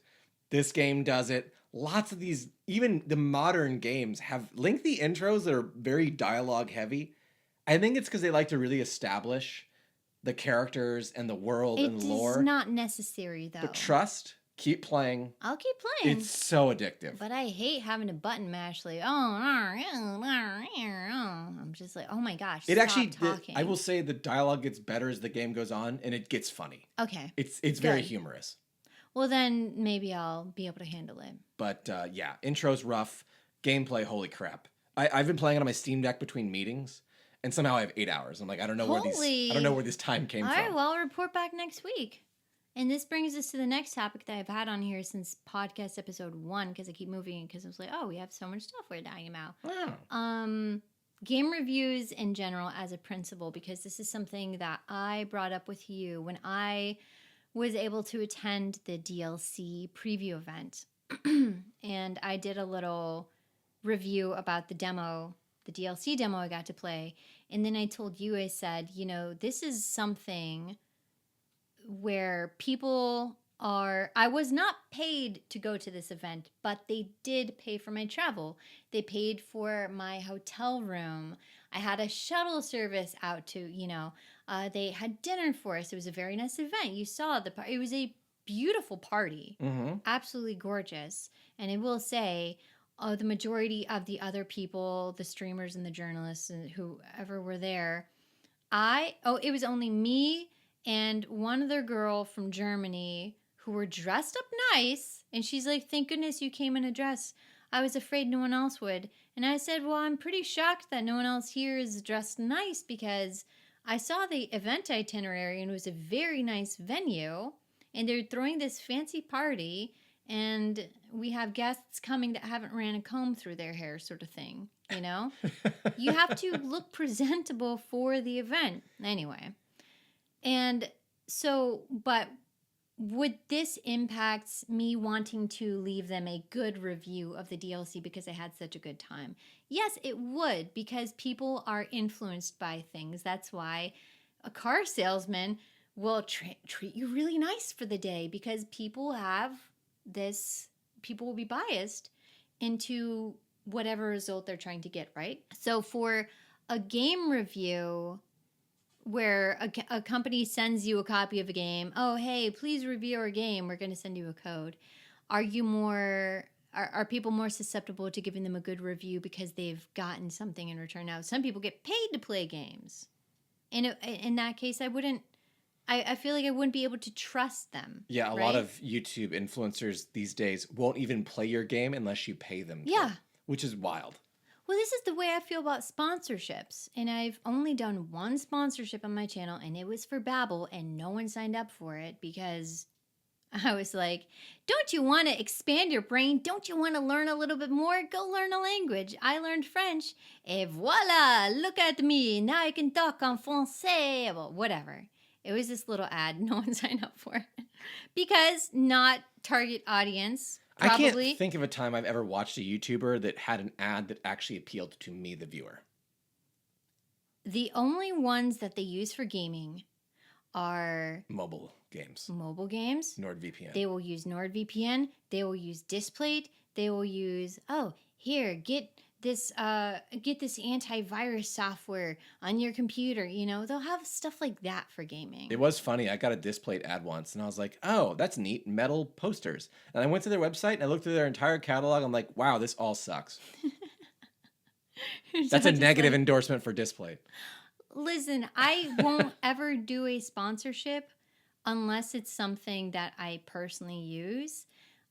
This game does it. Lots of these, even the modern games, have lengthy intros that are very dialogue heavy. I think it's because they like to really establish the characters and the world and lore. It's not necessary, though. But trust, keep playing. I'll keep playing. It's so addictive. But I hate having to button mash like, I'm just like, oh my gosh, It actually, talking. I will say the dialogue gets better as the game goes on, and it gets funny. Okay. It's very humorous. Well, then maybe I'll be able to handle it. But yeah, intro's rough. Gameplay, holy crap. I've been playing it on my Steam Deck between meetings. And somehow I have 8 hours. I'm like, I don't know where this time came from. All right, well, I'll report back next week. And this brings us to the next topic that I've had on here since podcast episode 1, because I keep moving, because I was like, oh, we have so much stuff we're talking about. Oh. Game reviews in general as a principle, because this is something that I brought up with you when I was able to attend the DLC preview event. And I did a little review about the DLC demo I got to play. And then I told you, I said, this is something where I was not paid to go to this event, but they did pay for my travel. They paid for my hotel room. I had a shuttle service out to, they had dinner for us. It was a very nice event. You saw it was a beautiful party. Mm-hmm. Absolutely gorgeous. And I will say, the majority of the other people, the streamers and the journalists and whoever were there, it was only me and one other girl from Germany who were dressed up nice. And she's like, thank goodness you came in a dress. I was afraid no one else would. And I said, well, I'm pretty shocked that no one else here is dressed nice, because I saw the event itinerary and it was a very nice venue. And they're throwing this fancy party. And we have guests coming that haven't ran a comb through their hair, sort of thing, You have to look presentable for the event. Anyway. And so, but would this impact me wanting to leave them a good review of the DLC because I had such a good time? Yes, it would, because people are influenced by things. That's why a car salesman will treat you really nice for the day, because people will be biased into whatever result they're trying to get, right? So for a game review, where a company sends you a copy of a game, oh, hey, please review our game, we're going to send you a code. Are people more susceptible to giving them a good review because they've gotten something in return? Now, some people get paid to play games. And in that case, I feel like I wouldn't be able to trust them. Yeah, a right? lot of YouTube influencers these days won't even play your game unless you pay them to. Yeah. Which is wild. Well, this is the way I feel about sponsorships. And I've only done one sponsorship on my channel, and it was for Babbel, and no one signed up for it because I was like, don't you want to expand your brain? Don't you want to learn a little bit more? Go learn a language. I learned French. Et voila, look at me. Now I can talk en français. Well, whatever. It was this little ad. No one signed up for it. Because not target audience. Probably. I can't think of a time I've ever watched a YouTuber that had an ad that actually appealed to me, the viewer. The only ones that they use for gaming are mobile games. NordVPN. They will use NordVPN. They will use Displate. They will use, here, get this antivirus software on your computer. They'll have stuff like that for gaming. It was funny. I got a Displate ad once, and I was like, oh, that's neat. Metal posters. And I went to their website, and I looked through their entire catalog. I'm like, wow, this all sucks. That's a negative endorsement for Displate. Listen, I won't ever do a sponsorship unless it's something that I personally use.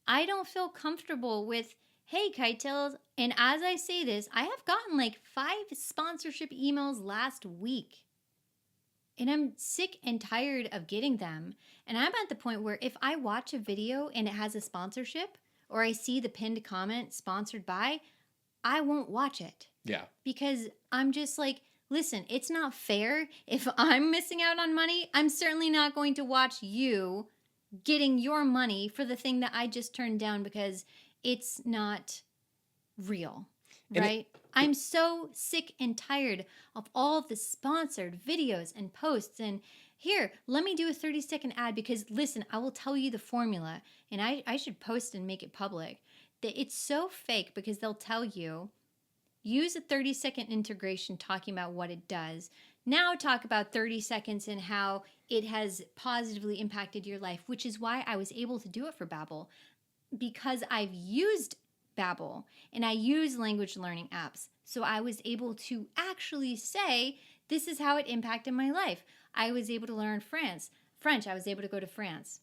I don't feel comfortable with, hey, Kite-Tails, and as I say this, I have gotten like 5 sponsorship emails last week. And I'm sick and tired of getting them. And I'm at the point where if I watch a video and it has a sponsorship, or I see the pinned comment sponsored by, I won't watch it. Yeah. Because I'm just like, listen, it's not fair. If I'm missing out on money, I'm certainly not going to watch you getting your money for the thing that I just turned down because it's not real, right? I'm so sick and tired of all of the sponsored videos and posts. And here, let me do a 30-second ad because, listen, I will tell you the formula. And I should post and make it public. It's so fake because they'll tell you, use a 30-second integration talking about what it does. Now talk about 30 seconds and how it has positively impacted your life, which is why I was able to do it for Babbel, because I've used Babbel and I use language learning apps. So I was able to actually say, this is how it impacted my life. I was able to learn French. I was able to go to France.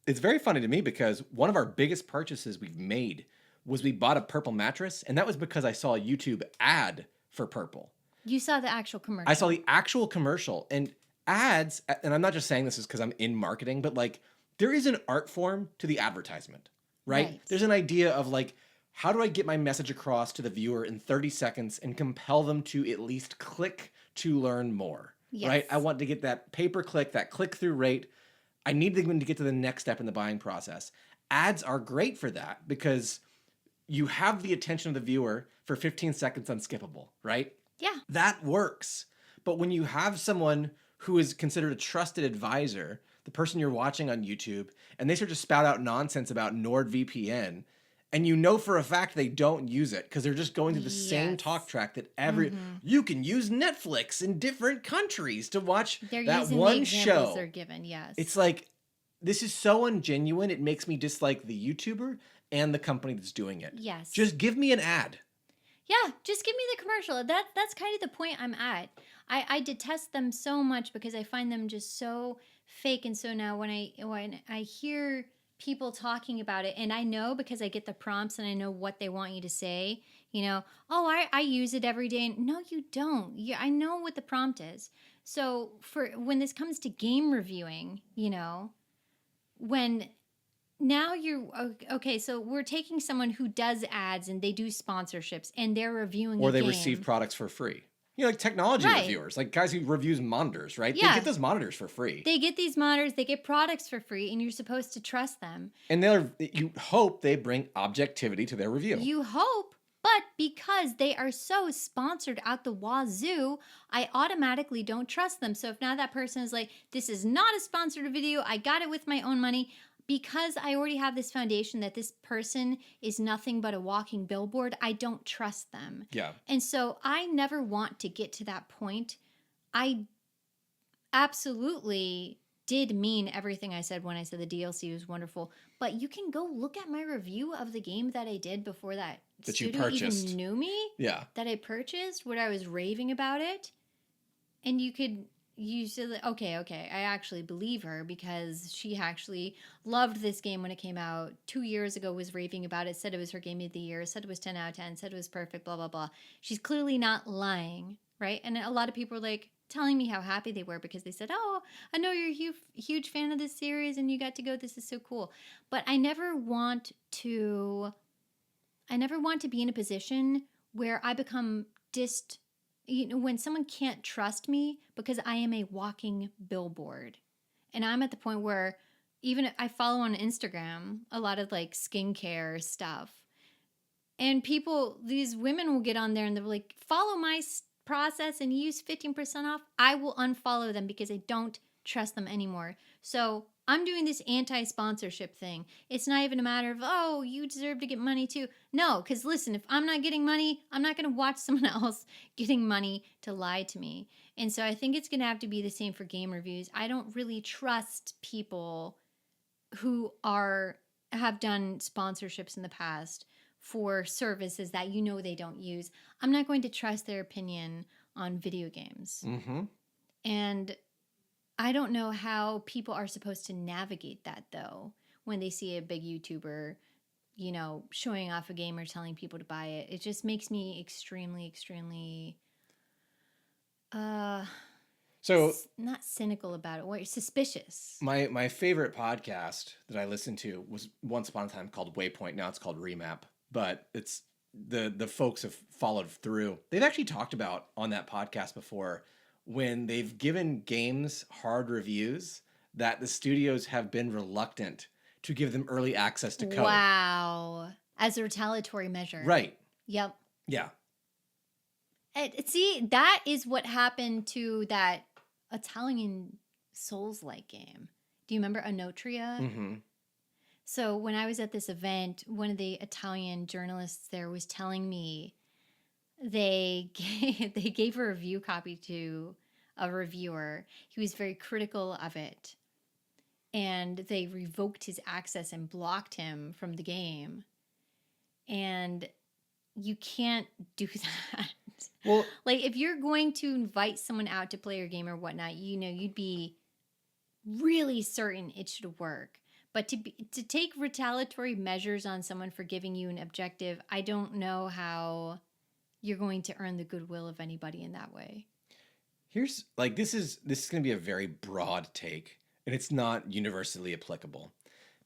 It's very funny to me because one of our biggest purchases we've made was we bought a purple mattress, and that was because I saw a YouTube ad for purple. You saw the actual commercial. I saw the actual commercial, and ads, and I'm not just saying this is because I'm in marketing, but like there is an art form to the advertisement, right? There's an idea of like, how do I get my message across to the viewer in 30 seconds and compel them to at least click to learn more, right? I want to get that pay-per-click, that click-through rate. I need them to get to the next step in the buying process. Ads are great for that because you have the attention of the viewer for 15 seconds unskippable, right? Yeah. That works. But when you have someone who is considered a trusted advisor, the person you're watching on YouTube, and they start to spout out nonsense about NordVPN, and you know for a fact they don't use it because they're just going through the same talk track that you can use Netflix in different countries to watch that one show. They're given, yes. It's like, this is so ungenuine. It makes me dislike the YouTuber and the company that's doing it. Yes. Just give me an ad. Yeah, just give me the commercial. That's kind of the point I'm at. I detest them so much because I find them just so fake. And so now when I hear people talking about it, and I know because I get the prompts and I know what they want you to say, I use it every day. No, you don't. I know what the prompt is. So for when this comes to game reviewing, when now you're okay, so we're taking someone who does ads and they do sponsorships and they're reviewing or they receive products for free. You know, like technology Right. reviewers, like guys who reviews monitors, right? They Yeah. get those monitors for free. They get these monitors, they get products for free, and you're supposed to trust them. And you hope they bring objectivity to their review. You hope, but because they are so sponsored out the wazoo, I automatically don't trust them. So if now that person is like, this is not a sponsored video, I got it with my own money, because I already have this foundation that this person is nothing but a walking billboard, I don't trust them. Yeah. And so I never want to get to that point. I absolutely did mean everything I said when I said the DLC was wonderful, but you can go look at my review of the game that I did before that you studio purchased. even knew me. Yeah. That I purchased, where I was raving about it, and you said, okay, I actually believe her because she actually loved this game when it came out 2 years ago, was raving about it, said it was her game of the year, said it was 10 out of 10, said it was perfect, blah, blah, blah. She's clearly not lying, right? And a lot of people were like telling me how happy they were because they said, oh, I know you're a huge fan of this series and you got to go, this is so cool. But I never want to be in a position where I become when someone can't trust me because I am a walking billboard. And I'm at the point where even I follow on Instagram a lot of like skincare stuff. And these women will get on there and they're like, follow my process and use 15% off. I will unfollow them because I don't trust them anymore. So I'm doing this anti-sponsorship thing. It's not even a matter of, oh, you deserve to get money too. No, because listen, if I'm not getting money, I'm not going to watch someone else getting money to lie to me. And so I think it's going to have to be the same for game reviews. I don't really trust people who have done sponsorships in the past for services that they don't use. I'm not going to trust their opinion on video games. Mm-hmm. And I don't know how people are supposed to navigate that, though, when they see a big YouTuber, showing off a game or telling people to buy it. It just makes me extremely, extremely, not cynical about it, or suspicious. My favorite podcast that I listened to was once upon a time called Waypoint. Now it's called Remap, but it's the folks have followed through. They've actually talked about on that podcast before when they've given games hard reviews that the studios have been reluctant to give them early access to code. Wow. As a retaliatory measure. Right. Yep. Yeah. See, that is what happened to that Italian Souls-like game. Do you remember Anotria? Mm-hmm. So when I was at this event, one of the Italian journalists there was telling me they gave a review copy to a reviewer. He was very critical of it. And they revoked his access and blocked him from the game. And you can't do that. Well, like if you're going to invite someone out to play your game or whatnot, you'd be really certain it should work. But to take retaliatory measures on someone for giving you an objective, I don't know how you're going to earn the goodwill of anybody in that way. Here's this is going to be a very broad take, and it's not universally applicable.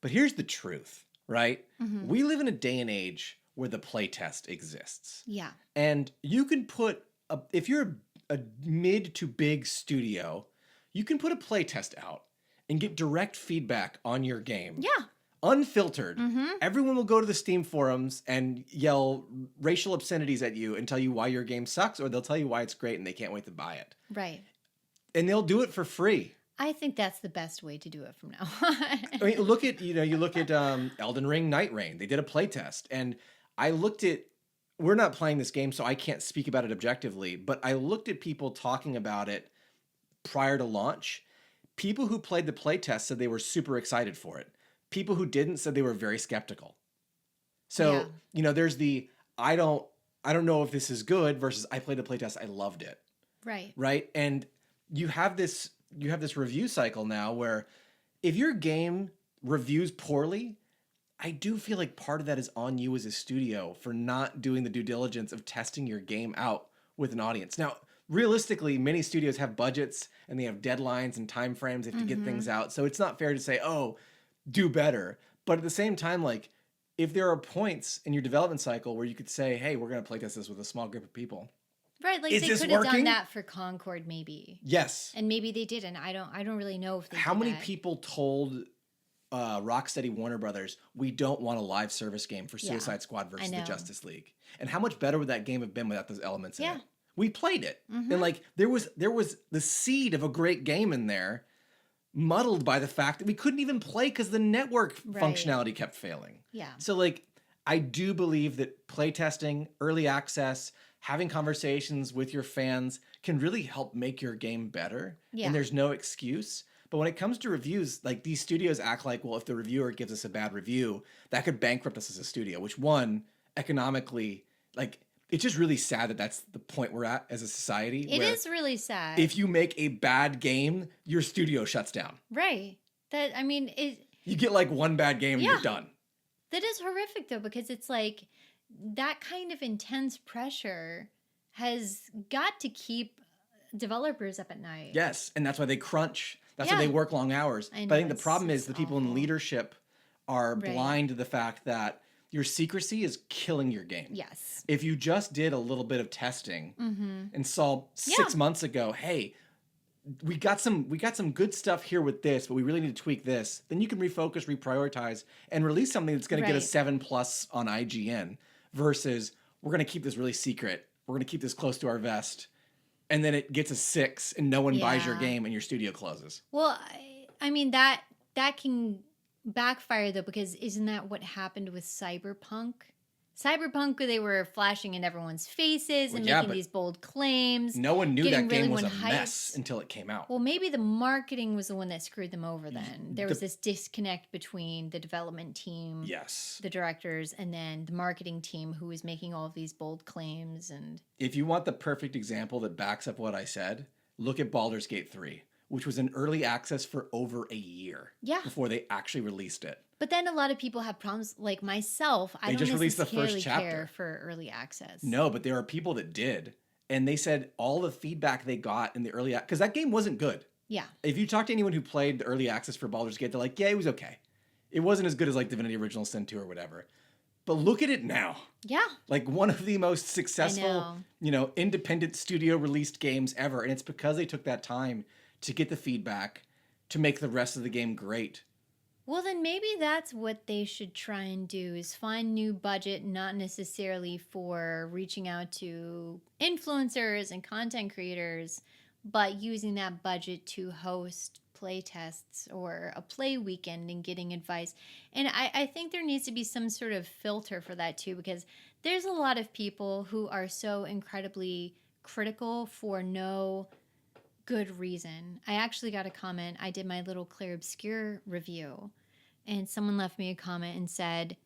But here's the truth, right? Mm-hmm. We live in a day and age where the playtest exists. Yeah. And you can if you're a mid to big studio, you can put a playtest out and get direct feedback on your game. Yeah. Unfiltered. Mm-hmm. Everyone will go to the Steam forums and yell racial obscenities at you and tell you why your game sucks, or they'll tell you why it's great and they can't wait to buy it. Right. And they'll do it for free. I think that's the best way to do it from now on. I mean, you look at Elden Ring Night Rain. They did a playtest, and I looked at. We're not playing this game, so I can't speak about it objectively. But I looked at people talking about it prior to launch. People who played the playtest said they were super excited for it. People who didn't said they were very skeptical. So, there's the I don't know if this is good versus I played the playtest, I loved it. Right. Right? And you have this review cycle now where if your game reviews poorly, I do feel like part of that is on you as a studio for not doing the due diligence of testing your game out with an audience. Now, realistically, many studios have budgets and they have deadlines and time frames. They have to get things out. So it's not fair to say, oh, do better. But at the same time, if there are points in your development cycle where you could say, hey, we're going to playtest this with a small group of people. Right, like Is they this could have done working? that for Concord, maybe, Yes. and maybe they didn't. I don't really know if they How did many that. people told Rocksteady Warner Brothers, we don't want a live service game for Suicide Squad versus the know. Justice League? And how much better would that game have been without those elements in Yeah. it? We played it. Mhm. And like there was the seed of a great game in there, muddled by the fact that we couldn't even play because the network Right. functionality kept failing. Yeah. So like I do believe that playtesting, early access, having conversations with your fans can really help make your game better. Yeah. And there's no excuse. But when it comes to reviews, like these studios act like, well, if the reviewer gives us a bad review, that could bankrupt us as a studio, which one, economically, like it's just really sad that that's the point we're at as a society. It where is really sad. if you make a bad game, your studio shuts down. Right. That, I mean, You get like one bad game and Yeah. you're done. that is horrific though, because it's like that kind of intense pressure has got to keep developers up at night. Yes, and that's why they crunch. That's why Yeah. they work long hours. I But I know, think the problem it's is the people in awful. leadership are Right. blind to the fact that your secrecy is killing your game. Yes. If you just did a little bit of testing Mm-hmm. and saw 6 months ago, hey, we got some good stuff here with this, but we really need to tweak this, then you can refocus, reprioritize, and release something that's going to get a Right. 7+ on IGN versus we're going to keep this really secret. We're going to keep this close to our vest. And then it gets a 6 and no one buys your Yeah. game and your studio closes. Well, I mean that can backfire though, because isn't that what happened with Cyberpunk? Cyberpunk, they were flashing in everyone's faces Well, and yeah, making but these bold claims. No one knew Getting that game really was a hyped. mess until it came out. Well, maybe the marketing was the one that screwed them over then. There was The- this disconnect between the development team, Yes. the directors, and then the marketing team who was making all of these bold claims. And If you want the perfect example that backs up what I said, look at Baldur's Gate 3, which was in early access for over a year Yeah. before they actually released it. but then a lot of people have problems, like myself. I They don't just released the necessarily first chapter. care for early access. No, but there are people that did. And they said all the feedback they got in the early access, because that game wasn't good. Yeah. If you talk to anyone who played the early access for Baldur's Gate, they're like, yeah, it was okay. It wasn't as good as like Divinity Original Sin 2 or whatever. But look at it now. Yeah. Like one of the most successful, know. independent studio released games ever. And it's because they took that time to get the feedback to make the rest of the game great. Well, then maybe that's what they should try and do is find new budget, not necessarily for reaching out to influencers and content creators, but using that budget to host play tests or a play weekend and getting advice. And I think there needs to be some sort of filter for that too, because there's a lot of people who are so incredibly critical for no good reason. I actually got a comment. I did my little Claire Obscure review, and someone left me a comment and said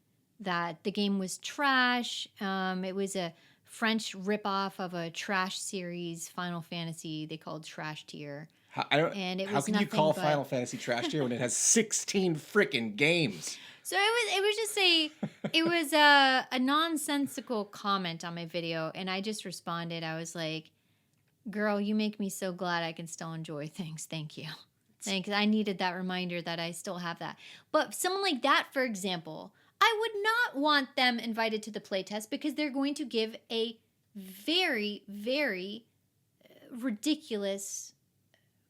that the game was trash. It was a French ripoff of a trash series, Final Fantasy. They called Trash Tier. And it how was can you nothing call but- Final Fantasy trash tier when it has 16 freaking games? So it was just it was a nonsensical comment on my video, and I just responded. I was like, "Girl, you make me so glad I can still enjoy things. Thank you." Thanks. I needed that reminder that I still have that. But someone like that, for example, I would not want them invited to the playtest because they're going to give a very, very ridiculous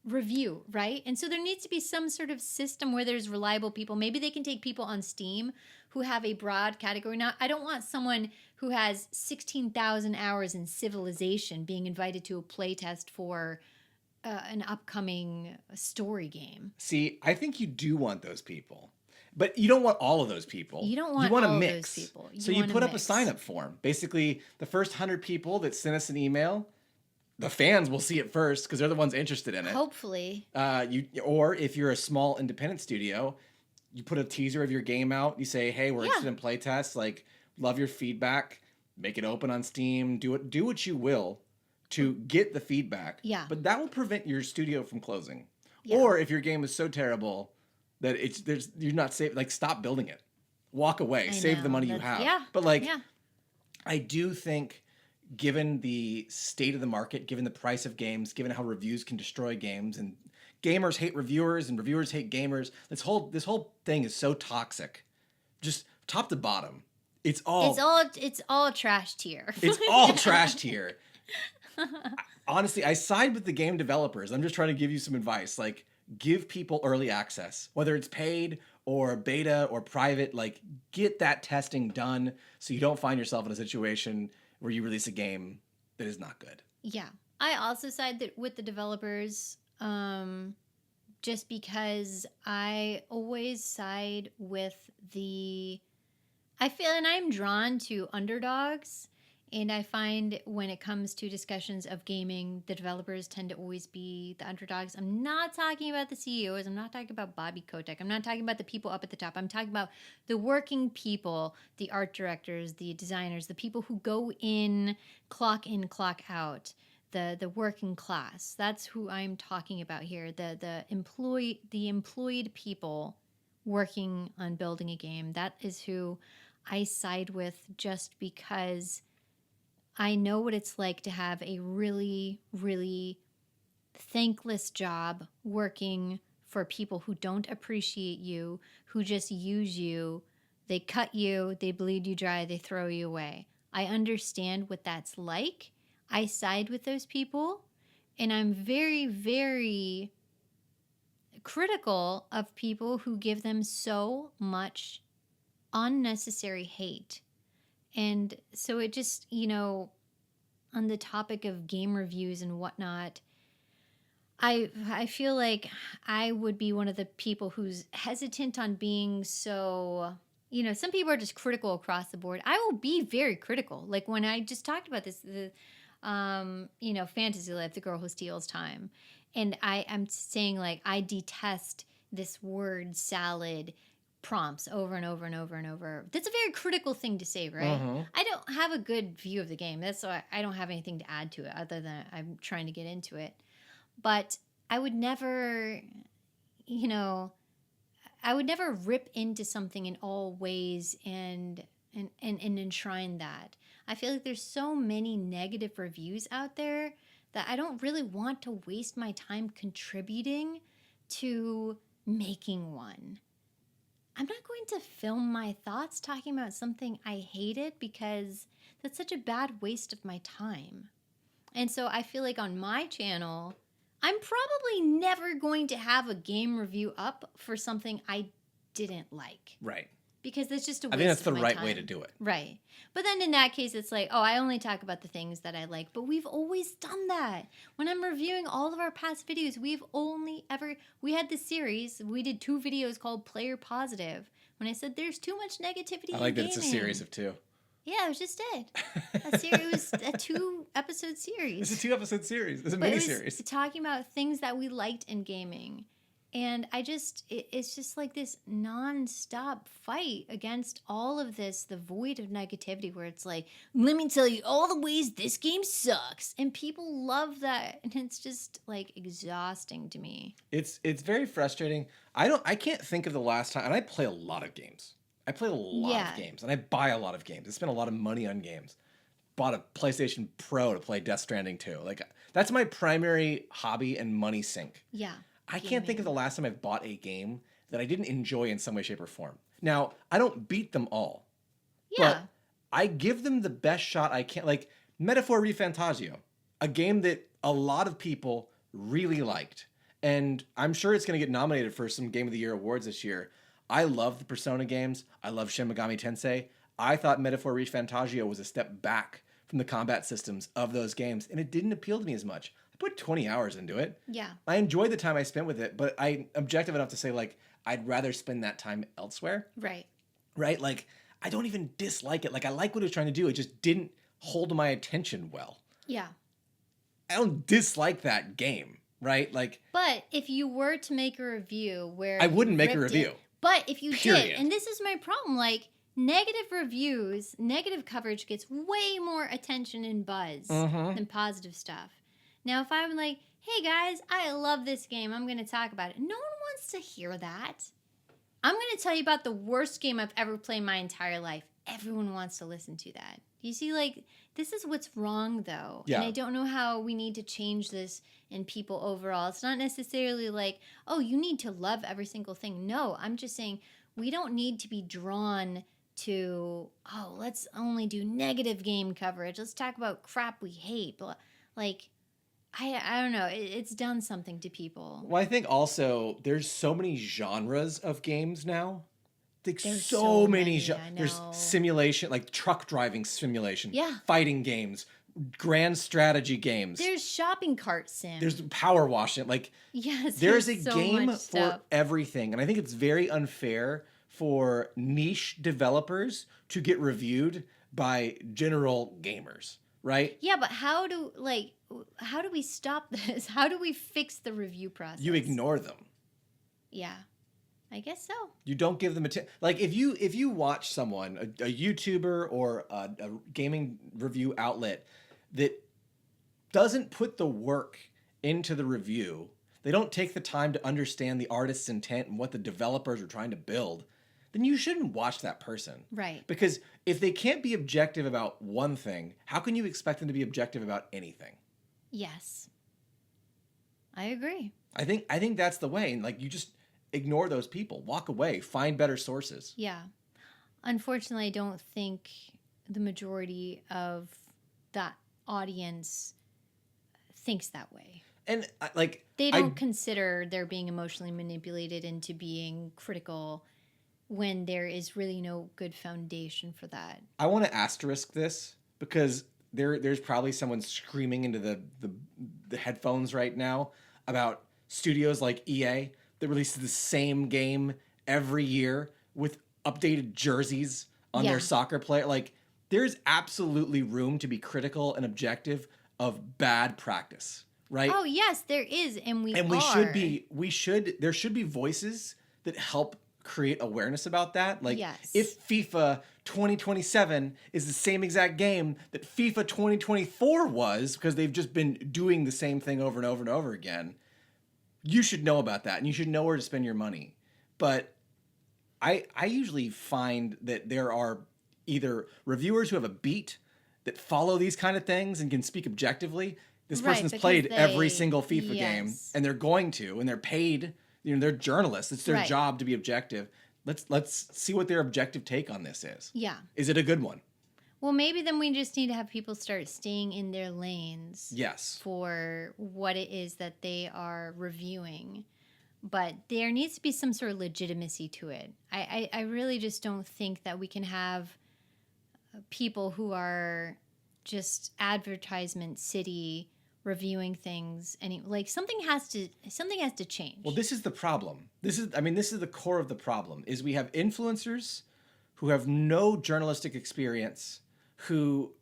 review, right? And so there needs to be some sort of system where there's reliable people. Maybe they can take people on Steam who have a broad category. Now, I don't want someone who has 16,000 hours in Civilization being invited to a playtest for an upcoming story game. See, I think you do want those people. But you don't want all of those people. You don't want want all a of mix. those people. So you want a put up a mix. sign-up form. Basically, the first 100 people that send us an email, the fans will see it first because they're the ones interested in it. Hopefully. Or if you're a small independent studio, you put a teaser of your game out. You say, "Hey, we're interested in playtests. Like, love your feedback. Make it open on Steam. Do what you will to get the feedback." Yeah. But that will prevent your studio from closing. Yeah. Or if your game is so terrible that you're not safe, like stop building it. Walk away. I Save the know, money you that's- have. yeah, But like, yeah. I do think, given the state of the market, given the price of games, given how reviews can destroy games, and gamers hate reviewers and reviewers hate gamers, this whole thing is so toxic. Just top to bottom, it's all It's all trash tier. it's all trashed here. Honestly, I side with the game developers. I'm just trying to give you some advice. Like, give people early access, whether it's paid or beta or private. Like, get that testing done so you don't find yourself in a situation where you release a game that is not good. Yeah. I also side with the developers, just because I always side with I feel, and I'm drawn to underdogs. And I find when it comes to discussions of gaming, the developers tend to always be the underdogs. I'm not talking about the CEOs. I'm not talking about Bobby Kotick. I'm not talking about the people up at the top. I'm talking about the working people, the art directors, the designers, the people who go in, clock out, the working class. That's who I'm talking about here. The employed people working on building a game. That is who I side with, just because I know what it's like to have a really, really thankless job working for people who don't appreciate you, who just use you. They cut you, they bleed you dry, they throw you away. I understand what that's like. I side with those people, and I'm very, very critical of people who give them so much unnecessary hate. And so it just, on the topic of game reviews and whatnot, I feel like I would be one of the people who's hesitant on being so, some people are just critical across the board. I will be very critical. Like when I just talked about this, Fantasy Life, the girl who steals time. And I'm saying, like, I detest this word salad prompts over and over and over and over. That's a very critical thing to say, right? Mm-hmm. I don't have a good view of the game. That's why I don't have anything to add to it other than I'm trying to get into it. But I would never, rip into something in all ways and enshrine that. I feel like there's so many negative reviews out there that I don't really want to waste my time contributing to making one. I'm not going to film my thoughts talking about something I hated, because that's such a bad waste of my time. And so I feel like on my channel, I'm probably never going to have a game review up for something I didn't like. Right. Because that's just a waste of my time. I think that's the right way to do it. Right. But then in that case, it's like, oh, I only talk about the things that I like. But we've always done that. When I'm reviewing all of our past videos, we had this series, we did 2 videos called Player Positive. When I said there's too much negativity in gaming. I like that it's a series of 2. Yeah, it was just it. It was a 2-episode series. It's a 2-episode series. It's a mini-series. Talking about things that we liked in gaming. And it's just like this non-stop fight against all of this, the void of negativity, where it's like, let me tell you all the ways this game sucks. And people love that. And it's just like exhausting to me. It's very frustrating. I can't think of the last time, and I play a lot of games. I play a lot of games, and I buy a lot of games. I spend a lot of money on games. Bought a PlayStation Pro to play Death Stranding 2. Like, that's my primary hobby and money sink. Yeah. I can't think of the last time I've bought a game that I didn't enjoy in some way, shape, or form. Now, I don't beat them all. Yeah. But I give them the best shot I can. Like, Metaphor ReFantazio, a game that a lot of people really liked. And I'm sure it's going to get nominated for some Game of the Year awards this year. I love the Persona games. I love Shin Megami Tensei. I thought Metaphor ReFantazio was a step back from the combat systems of those games, and it didn't appeal to me as much. I put 20 hours into it. Yeah. I enjoyed the time I spent with it, but I'm objective enough to say, like, I'd rather spend that time elsewhere. Right. Right? Like, I don't even dislike it. Like, I like what it was trying to do. It just didn't hold my attention well. Yeah. I don't dislike that game, right? Like, but if you were to make a review where I wouldn't make a review. But if you did, and this is my problem, like, negative reviews, negative coverage gets way more attention and buzz than positive stuff. Now, if I'm like, hey guys, I love this game, I'm going to talk about it. No one wants to hear that. I'm going to tell you about the worst game I've ever played in my entire life. Everyone wants to listen to that. You see, like, this is what's wrong, though. Yeah. And I don't know how we need to change this in people overall. It's not necessarily like, oh, you need to love every single thing. No, I'm just saying we don't need to be drawn to, oh, let's only do negative game coverage. Let's talk about crap we hate. Like, I don't know. It's done something to people. Well, I think also there's so many genres of games now. Like There's so so many. many, I There's know. simulation, like truck driving simulation, Yeah. fighting games, grand strategy games. There's shopping cart sim. There's power washing. Like, yes, there's a so game much for stuff. everything. And I think it's very unfair for niche developers to get reviewed by general gamers, right? Yeah, but how do we stop this? How do we fix the review process? You ignore them. Yeah, I guess so. You don't give them like if you watch someone, a YouTuber or a gaming review outlet that doesn't put the work into the review, they don't take the time to understand the artist's intent and what the developers are trying to build, then you shouldn't watch that person. Right. Because if they can't be objective about one thing, how can you expect them to be objective about anything? Yes. I agree. I think that's the way. And like, you just ignore those people, walk away, find better sources. Yeah. Unfortunately, I don't think the majority of that audience thinks that way. And like, they don't consider they're being emotionally manipulated into being critical when there is really no good foundation for that. I want to asterisk this because there's probably someone screaming into the headphones right now about studios like EA that releases the same game every year with updated jerseys on their soccer player. Like, there's absolutely room to be critical and objective of bad practice, right? Oh yes, there is, and we there should be voices that help create awareness about that. Like, if FIFA 2027 is the same exact game that FIFA 2024 was, because they've just been doing the same thing over and over and over again, you should know about that, and you should know where to spend your money. But I usually find that there are either reviewers who have a beat that follow these kind of things and can speak objectively. This person's played every single FIFA game, and they're going to, and they're paid. You know, they're journalists. It's their job to be objective. Let's see what their objective take on this is. Yeah. Is it a good one? Well, maybe then we just need to have people start staying in their lanes. Yes. For what it is that they are reviewing. But there needs to be some sort of legitimacy to it. I really just don't think that we can have people who are just advertisement city reviewing things, and like something has to change. Well, this is the problem. This is the core of the problem is we have influencers who have no journalistic experience, who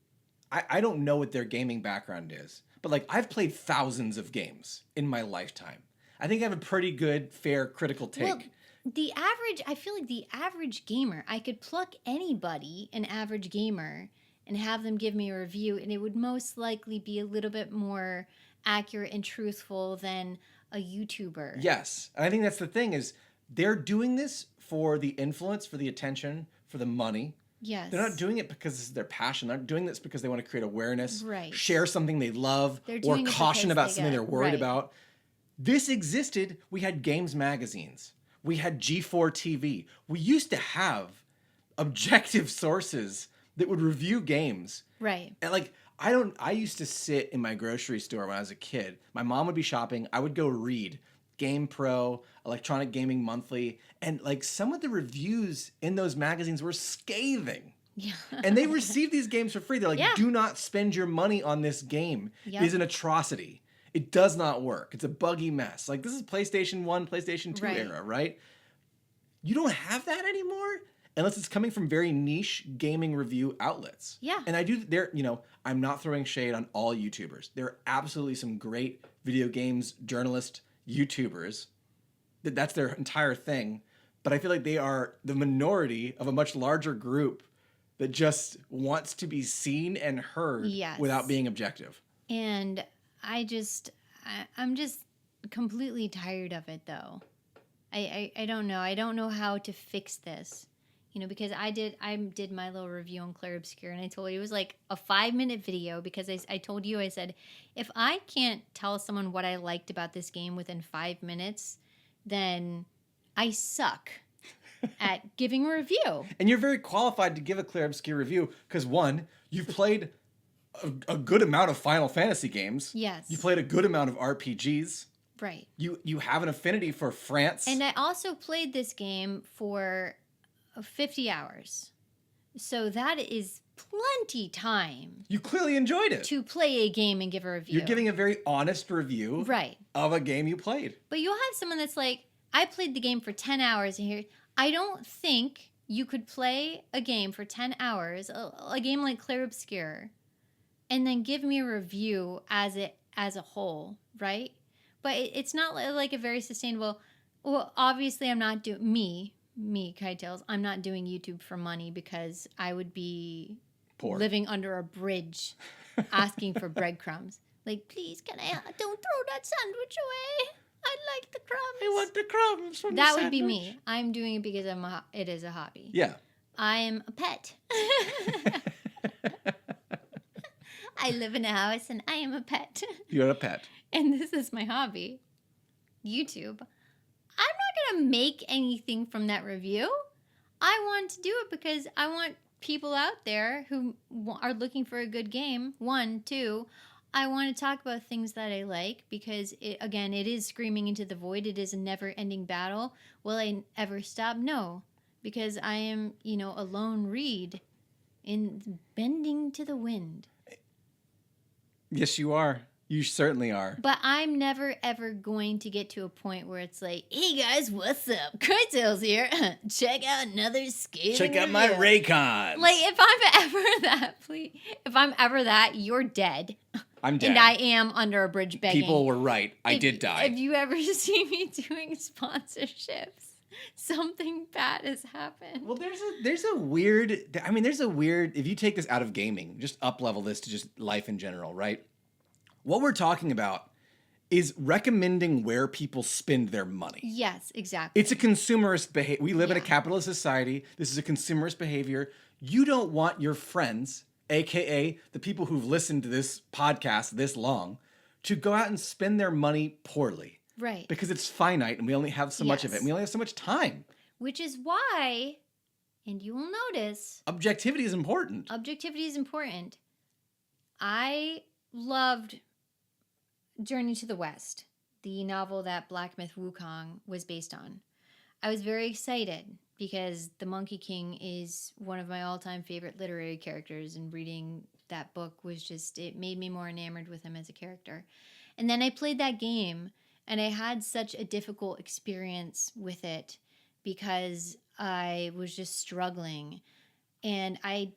I don't know what their gaming background is, but like, I've played thousands of games in my lifetime. I think I have a pretty good, fair, critical take. Well, I feel like the average gamer, I could pluck anybody, an average gamer, and have them give me a review, and it would most likely be a little bit more accurate and truthful than a YouTuber. Yes. And I think that's the thing is they're doing this for the influence, for the attention, for the money. Yes. They're not doing it because this is their passion. They're not doing this because they want to create awareness, right, share something they love, or caution about something they're worried about. This existed. We had games magazines. We had G4 TV. We used to have objective sources that would review games. Right. And like, I used to sit in my grocery store when I was a kid. My mom would be shopping. I would go read Game Pro, Electronic Gaming Monthly, and like, some of the reviews in those magazines were scathing. Yeah. And they received these games for free. They're like, do not spend your money on this game. It is an atrocity. It does not work. It's a buggy mess. Like, this is PlayStation 1, PlayStation 2 era, right? You don't have that anymore unless it's coming from very niche gaming review outlets. Yeah. And I'm not throwing shade on all YouTubers. There are absolutely some great video games journalist YouTubers. That's their entire thing. But I feel like they are the minority of a much larger group that just wants to be seen and heard without being objective. And I'm just completely tired of it, though. I don't know. I don't know how to fix this. You know, because I did my little review on Clair Obscur, and I told you it was like a 5-minute video, because I told you, I said, if I can't tell someone what I liked about this game within 5 minutes, then I suck at giving a review. And you're very qualified to give a Clair Obscur review because, one, you've played a good amount of Final Fantasy games. Yes. You played a good amount of RPGs. Right. You have an affinity for France. And I also played this game for 50 hours. So that is plenty time. You clearly enjoyed it. To play a game and give a review. You're giving a very honest review of a game you played. But you'll have someone that's like, I played the game for 10 hours and here. I don't think you could play a game for 10 hours, a game like Clair Obscur, and then give me a review as a whole, right? But it's not like a very sustainable. Well, obviously, I'm not doing me, Kite I'm not doing YouTube for money because I would be poor, living under a bridge, asking for breadcrumbs. Like, please, don't throw that sandwich away. I like the crumbs. I want the crumbs from that the would be sandwich. me. I'm doing it because it is a hobby. Yeah. I am a pet. I live in a house and I am a pet. You're a pet. And this is my hobby. YouTube. I'm not going to make anything from that review. I want to do it because I want people out there who are looking for a good game. 1, 2, I want to talk about things that I like because, it is screaming into the void. It is a never-ending battle. Will I ever stop? No, because I am, a lone reed in bending to the wind. Yes, you are. You certainly are. But I'm never, ever going to get to a point where it's like, hey guys, what's up? Krytail's here. Check out another scaling Check out my Raycons. Like, if I'm ever that, you're dead. I'm dead. And I am under a bridge begging. People were right. I did die. If you ever see me doing sponsorships, something bad has happened. Well, there's a weird, if you take this out of gaming, just up level this to just life in general, right? What we're talking about is recommending where people spend their money. Yes, exactly. It's a consumerist behavior. We live in a capitalist society. This is a consumerist behavior. You don't want your friends, AKA the people who've listened to this podcast this long, to go out and spend their money poorly. Right. Because it's finite and we only have so much of it. And we only have so much time. Which is why, and you will notice, objectivity is important. Objectivity is important. I loved Journey to the West, the novel that Black Myth Wukong was based on. I was very excited because the Monkey King is one of my all-time favorite literary characters, and reading that book it made me more enamored with him as a character. And then I played that game, and I had such a difficult experience with it because I was just struggling. And I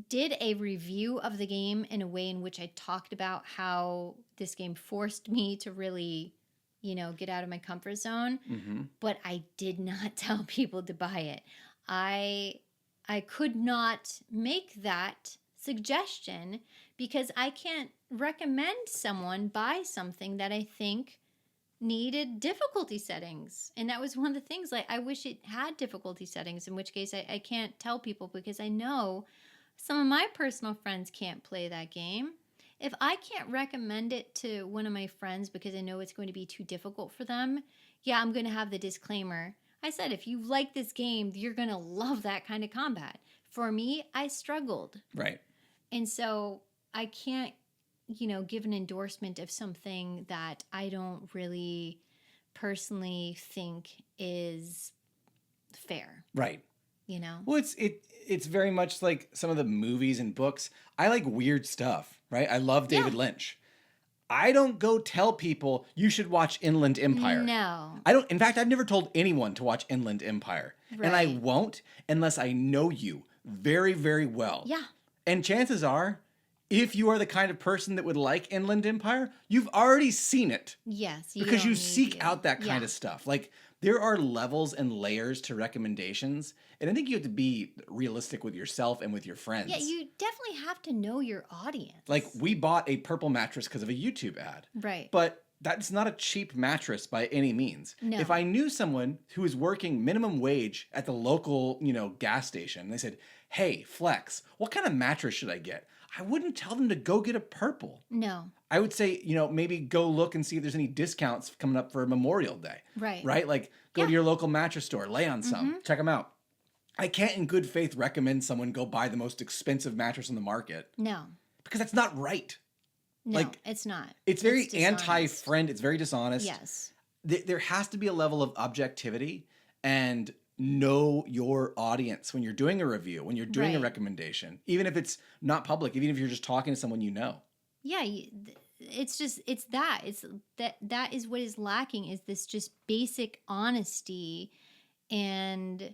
did a review of the game in a way in which I talked about how this game forced me to really, get out of my comfort zone. Mm-hmm. But I did not tell people to buy it. I could not make that suggestion because I can't recommend someone buy something that I think needed difficulty settings. And that was one of the things, like, I wish it had difficulty settings, in which case I can't tell people because I know some of my personal friends can't play that game. If I can't recommend it to one of my friends because I know it's going to be too difficult for them, I'm going to have the disclaimer. I said, if you like this game, you're going to love that kind of combat. For me, I struggled. Right. And so I can't, give an endorsement of something that I don't really personally think is fair. Right. Well, it's very much like some of the movies and books. I like weird stuff, right? I love David Lynch. I don't go tell people you should watch Inland Empire. No. I don't. In fact, I've never told anyone to watch Inland Empire. Right. And I won't unless I know you very, very well. Yeah. And chances are, if you are the kind of person that would like Inland Empire, you've already seen it. Yes. Because you seek out that kind of stuff. Like, there are levels and layers to recommendations. And I think you have to be realistic with yourself and with your friends. Yeah, you definitely have to know your audience. Like, we bought a purple mattress because of a YouTube ad. Right. But that's not a cheap mattress by any means. No. If I knew someone who was working minimum wage at the local, gas station, and they said, hey, Flex, what kind of mattress should I get? I wouldn't tell them to go get a purple. No. I would say, maybe go look and see if there's any discounts coming up for Memorial Day. Right. Right? Like, go to your local mattress store, lay on some, check them out. I can't in good faith recommend someone go buy the most expensive mattress on the market. No. because that's not right. No, Like, it's not. It's very dishonest. anti-friend. It's very dishonest. Yes. There has to be a level of objectivity and know your audience when you're doing a review, when you're doing a Right. recommendation, even if it's not public, even if you're just talking to someone you know. Yeah, it's that is what is lacking, is this just basic honesty, and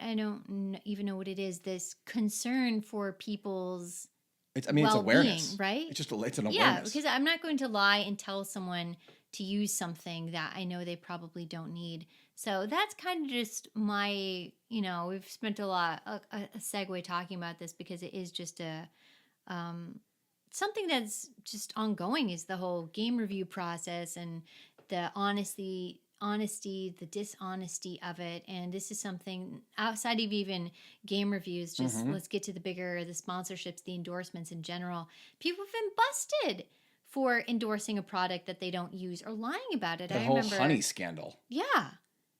I don't even know what it is, this concern for people's It's well-being, awareness, right? It's an awareness. Yeah, because I'm not going to lie and tell someone to use something that I know they probably don't need. So that's kind of just my, we've spent a segue talking about this, because it is just something that's just ongoing, is the whole game review process and the honesty, the dishonesty of it. And this is something outside of even game reviews, just let's get to the sponsorships, the endorsements in general. People have been busted for endorsing a product that they don't use or lying about it. The whole honey scandal. Yeah.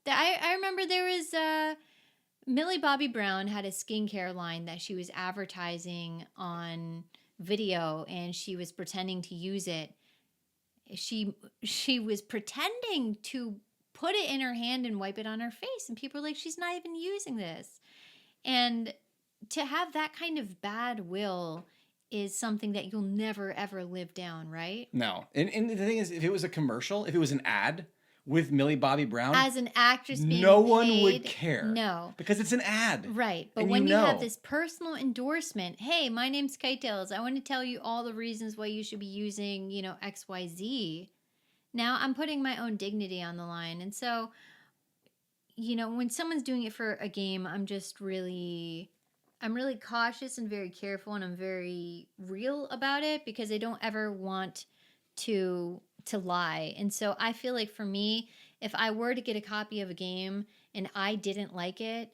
I remember there was Millie Bobby Brown had a skincare line that she was advertising on video, and she was pretending to use it. She was pretending to put it in her hand and wipe it on her face, and people were like, she's not even using this. And to have that kind of bad will is something that you'll never ever live down, right? No. And the thing is, if it was a commercial, if it was an ad with Millie Bobby Brown, as an actress being no paid, one would care. No. Because it's an ad. Right. But when you have this personal endorsement, hey, my name's Kite Tails, I want to tell you all the reasons why you should be using, XYZ. Now I'm putting my own dignity on the line. And so, when someone's doing it for a game, I'm really cautious and very careful, and I'm very real about it, because I don't ever want to lie. And so I feel like for me, if I were to get a copy of a game and I didn't like it,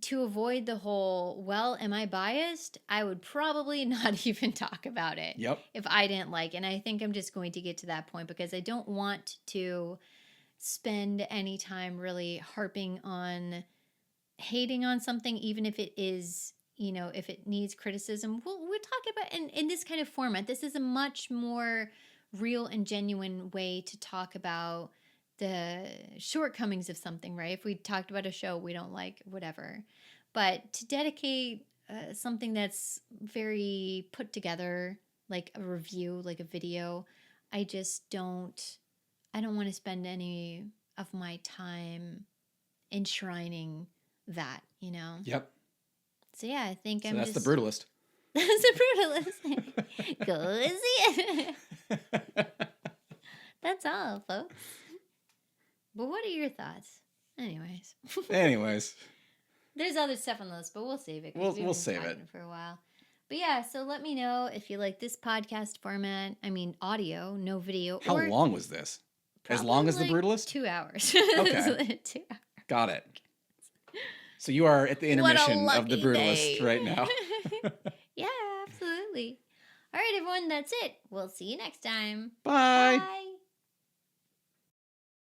to avoid the whole, well, am I biased? I would probably not even talk about it. Yep. If I didn't like it. And I think I'm just going to get to that point, because I don't want to spend any time really harping on hating on something, even if it is, if it needs criticism. We'll talk about in this kind of format. This is a much more real and genuine way to talk about the shortcomings of something, right? If we talked about a show we don't like, whatever. But to dedicate something that's very put together, like a review, like a video, I don't want to spend any of my time enshrining that, Yep. So yeah, I think that's the Brutalist. That's the Brutalist. Go see it. That's all, folks. But what are your thoughts? Anyways. There's other stuff on the list, but we'll save it. We'll save it for a while. But yeah, so let me know if you like this podcast format. I mean, audio, no video. How long was this? As long as the Brutalist? 2 hours. Okay. 2 hours. Got it. So you are at the intermission of the Brutalist right now. Yeah, absolutely. All right, everyone, that's it. We'll see you next time. Bye. Bye.